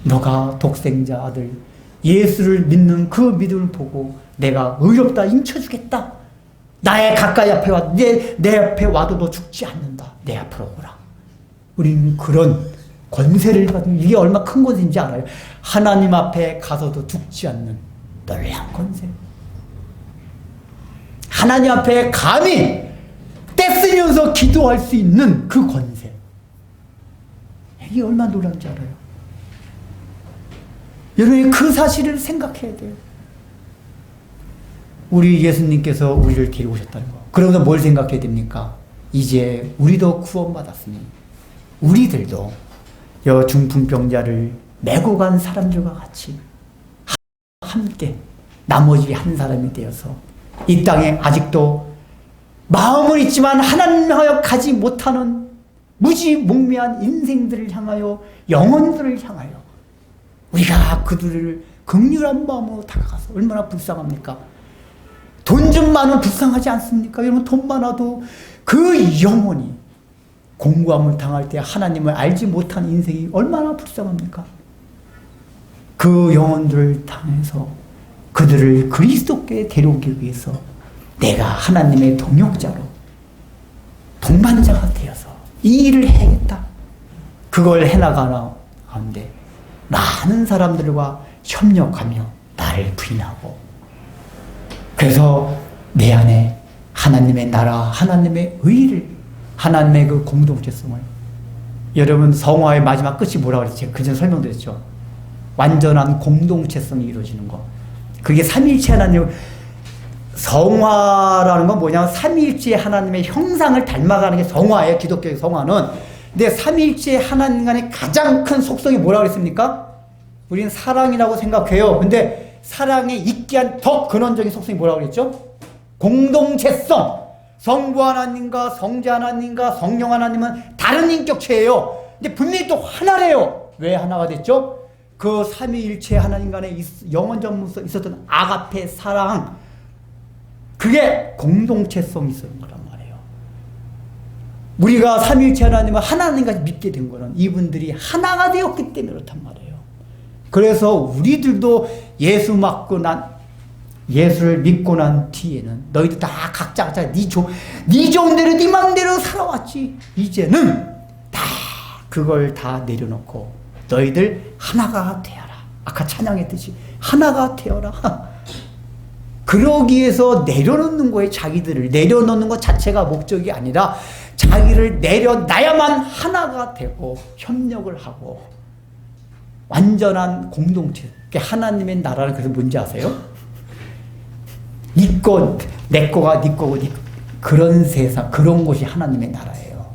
너가 독생자 아들 예수를 믿는 그 믿음을 보고 내가 의롭다 인쳐주겠다. 나의 가까이 앞에 와, 내 앞에 와도 너 죽지 않는다. 내 앞으로 오라. 우리는 그런 권세를 받은, 이게 얼마나 큰 권세인지 알아요? 하나님 앞에 가서도 죽지 않는 놀라운 권세. 하나님 앞에 감히 떼쓰면서 기도할 수 있는 그 권세. 이게 얼마나 놀라운지 알아요? 여러분이 그 사실을 생각해야 돼요. 우리 예수님께서 우리를 데리고 오셨다는 거. 그러면서 뭘 생각해야 됩니까? 이제 우리도 구원받았으니 우리들도 여 중풍병자를 메고 간 사람들과 같이 함께 나머지 한 사람이 되어서 이 땅에 아직도 마음은 있지만 하나님하여 가지 못하는 무지몽매한 인생들을 향하여 영혼들을 향하여 우리가 그들을 긍휼한 마음으로 다가가서 얼마나 불쌍합니까? 돈 좀 많으면 불쌍하지 않습니까? 여러분 돈 많아도 그 영혼이 공고함을 당할 때 하나님을 알지 못한 인생이 얼마나 불쌍합니까? 그 영혼들을 당해서 그들을 그리스도께 데려오기 위해서 내가 하나님의 동역자로 동반자가 되어서 이 일을 해야겠다. 그걸 해나가는데 많은 사람들과 협력하며 나를 부인하고 그래서 내 안에 하나님의 나라, 하나님의 의를, 하나님의 그 공동체성을 여러분 성화의 마지막 끝이 뭐라고 그랬지? 제가 그전 설명드렸죠. 완전한 공동체성이 이루어지는 거. 그게 삼위일체 하나님 성화라는 건 뭐냐면 삼위일체 하나님의 형상을 닮아가는 게 성화예요. 기독교의 성화는. 근데 삼위일체 하나님 간의 가장 큰 속성이 뭐라고 그랬습니까? 우리는 사랑이라고 생각해요. 근데 사랑에 있게 한 더 근원적인 속성이 뭐라고 그랬죠? 공동체성. 성부 하나님과 성자 하나님과 성령 하나님은 다른 인격체예요. 근데 분명히 또 하나래요. 왜 하나가 됐죠? 그 삼위일체 하나님 간에 영원전부터 있었던 아가페 사랑, 그게 공동체성이 있었던 거란 말이에요. 우리가 삼위일체 하나님을 하나님까지 믿게 된 거는 이분들이 하나가 되었기 때문에 그렇단 말이에요. 그래서 우리들도 예수를 믿고 난 뒤에는 너희들 다 각자 네 좋은 대로 네 마음대로 살아왔지. 이제는 다 그걸 다 내려놓고 너희들 하나가 되어라. 아까 찬양했듯이 하나가 되어라. 그러기 위해서 내려놓는 거에 자기들을 내려놓는 것 자체가 목적이 아니라 자기를 내려놔야만 하나가 되고 협력을 하고 완전한 공동체. 하나님의 나라는 그래서 뭔지 아세요? 네 거, 내 거가 네 거고 네 거. 그런 세상, 그런 곳이 하나님의 나라예요.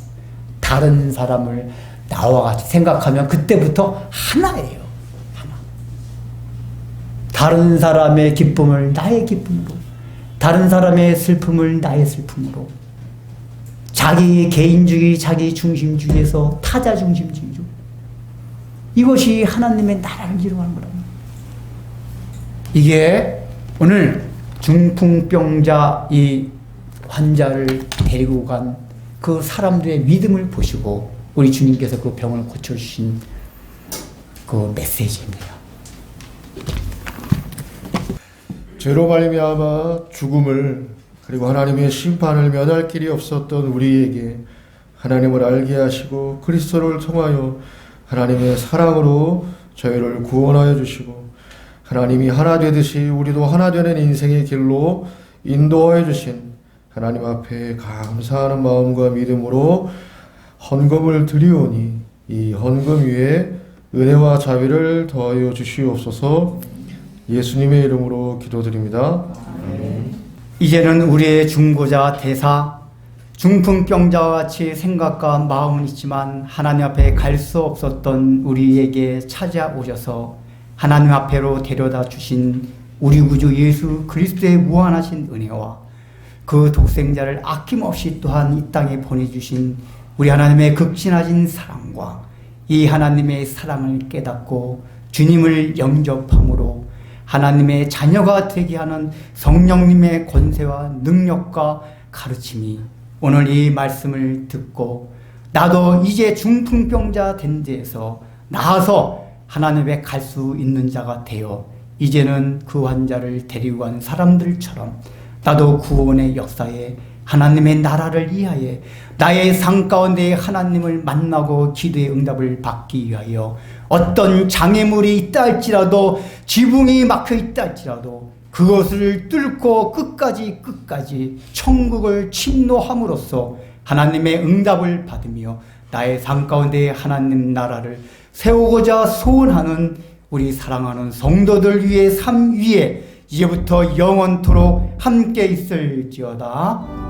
다른 사람을 나와 같이 생각하면 그때부터 하나예요. 하나. 다른 사람의 기쁨을 나의 기쁨으로, 다른 사람의 슬픔을 나의 슬픔으로, 자기 개인주의, 자기 중심주의에서 타자 중심주의로, 이것이 하나님의 나라를 이루어가는 거랍니다. 이게 오늘 중풍병자 이 환자를 데리고 간 그 사람들의 믿음을 보시고 우리 주님께서 그 병을 고쳐주신 그 메시지입니다. 죄로 말미암아 죽음을 그리고 하나님의 심판을 면할 길이 없었던 우리에게 하나님을 알게 하시고 그리스도를 통하여 하나님의 사랑으로 저희를 구원하여 주시고 하나님이 하나 되듯이 우리도 하나 되는 인생의 길로 인도하여 주신 하나님 앞에 감사하는 마음과 믿음으로 헌금을 드리오니 이 헌금 위에 은혜와 자비를 더하여 주시옵소서. 예수님의 이름으로 기도드립니다. 이제는 우리의 중보자 대사 중풍병자와 같이 생각과 마음은 있지만 하나님 앞에 갈 수 없었던 우리에게 찾아오셔서 하나님 앞에로 데려다 주신 우리 구주 예수 그리스도의 무한하신 은혜와 그 독생자를 아낌없이 또한 이 땅에 보내주신 우리 하나님의 극진하신 사랑과 이 하나님의 사랑을 깨닫고 주님을 영접함으로 하나님의 자녀가 되게 하는 성령님의 권세와 능력과 가르침이 오늘 이 말씀을 듣고 나도 이제 중풍병자 된 데에서 나아서 하나님 앞에 갈 수 있는 자가 되어 이제는 그 환자를 데리고 간 사람들처럼 나도 구원의 역사에 하나님의 나라를 위하여 나의 삶 가운데 하나님을 만나고 기도의 응답을 받기 위하여 어떤 장애물이 있다 할지라도 지붕이 막혀 있다 할지라도 그것을 뚫고 끝까지 천국을 침노함으로써 하나님의 응답을 받으며 나의 삶 가운데 하나님 나라를 세우고자 소원하는 우리 사랑하는 성도들 위해 삶 위에 이제부터 영원토록 함께 있을지어다.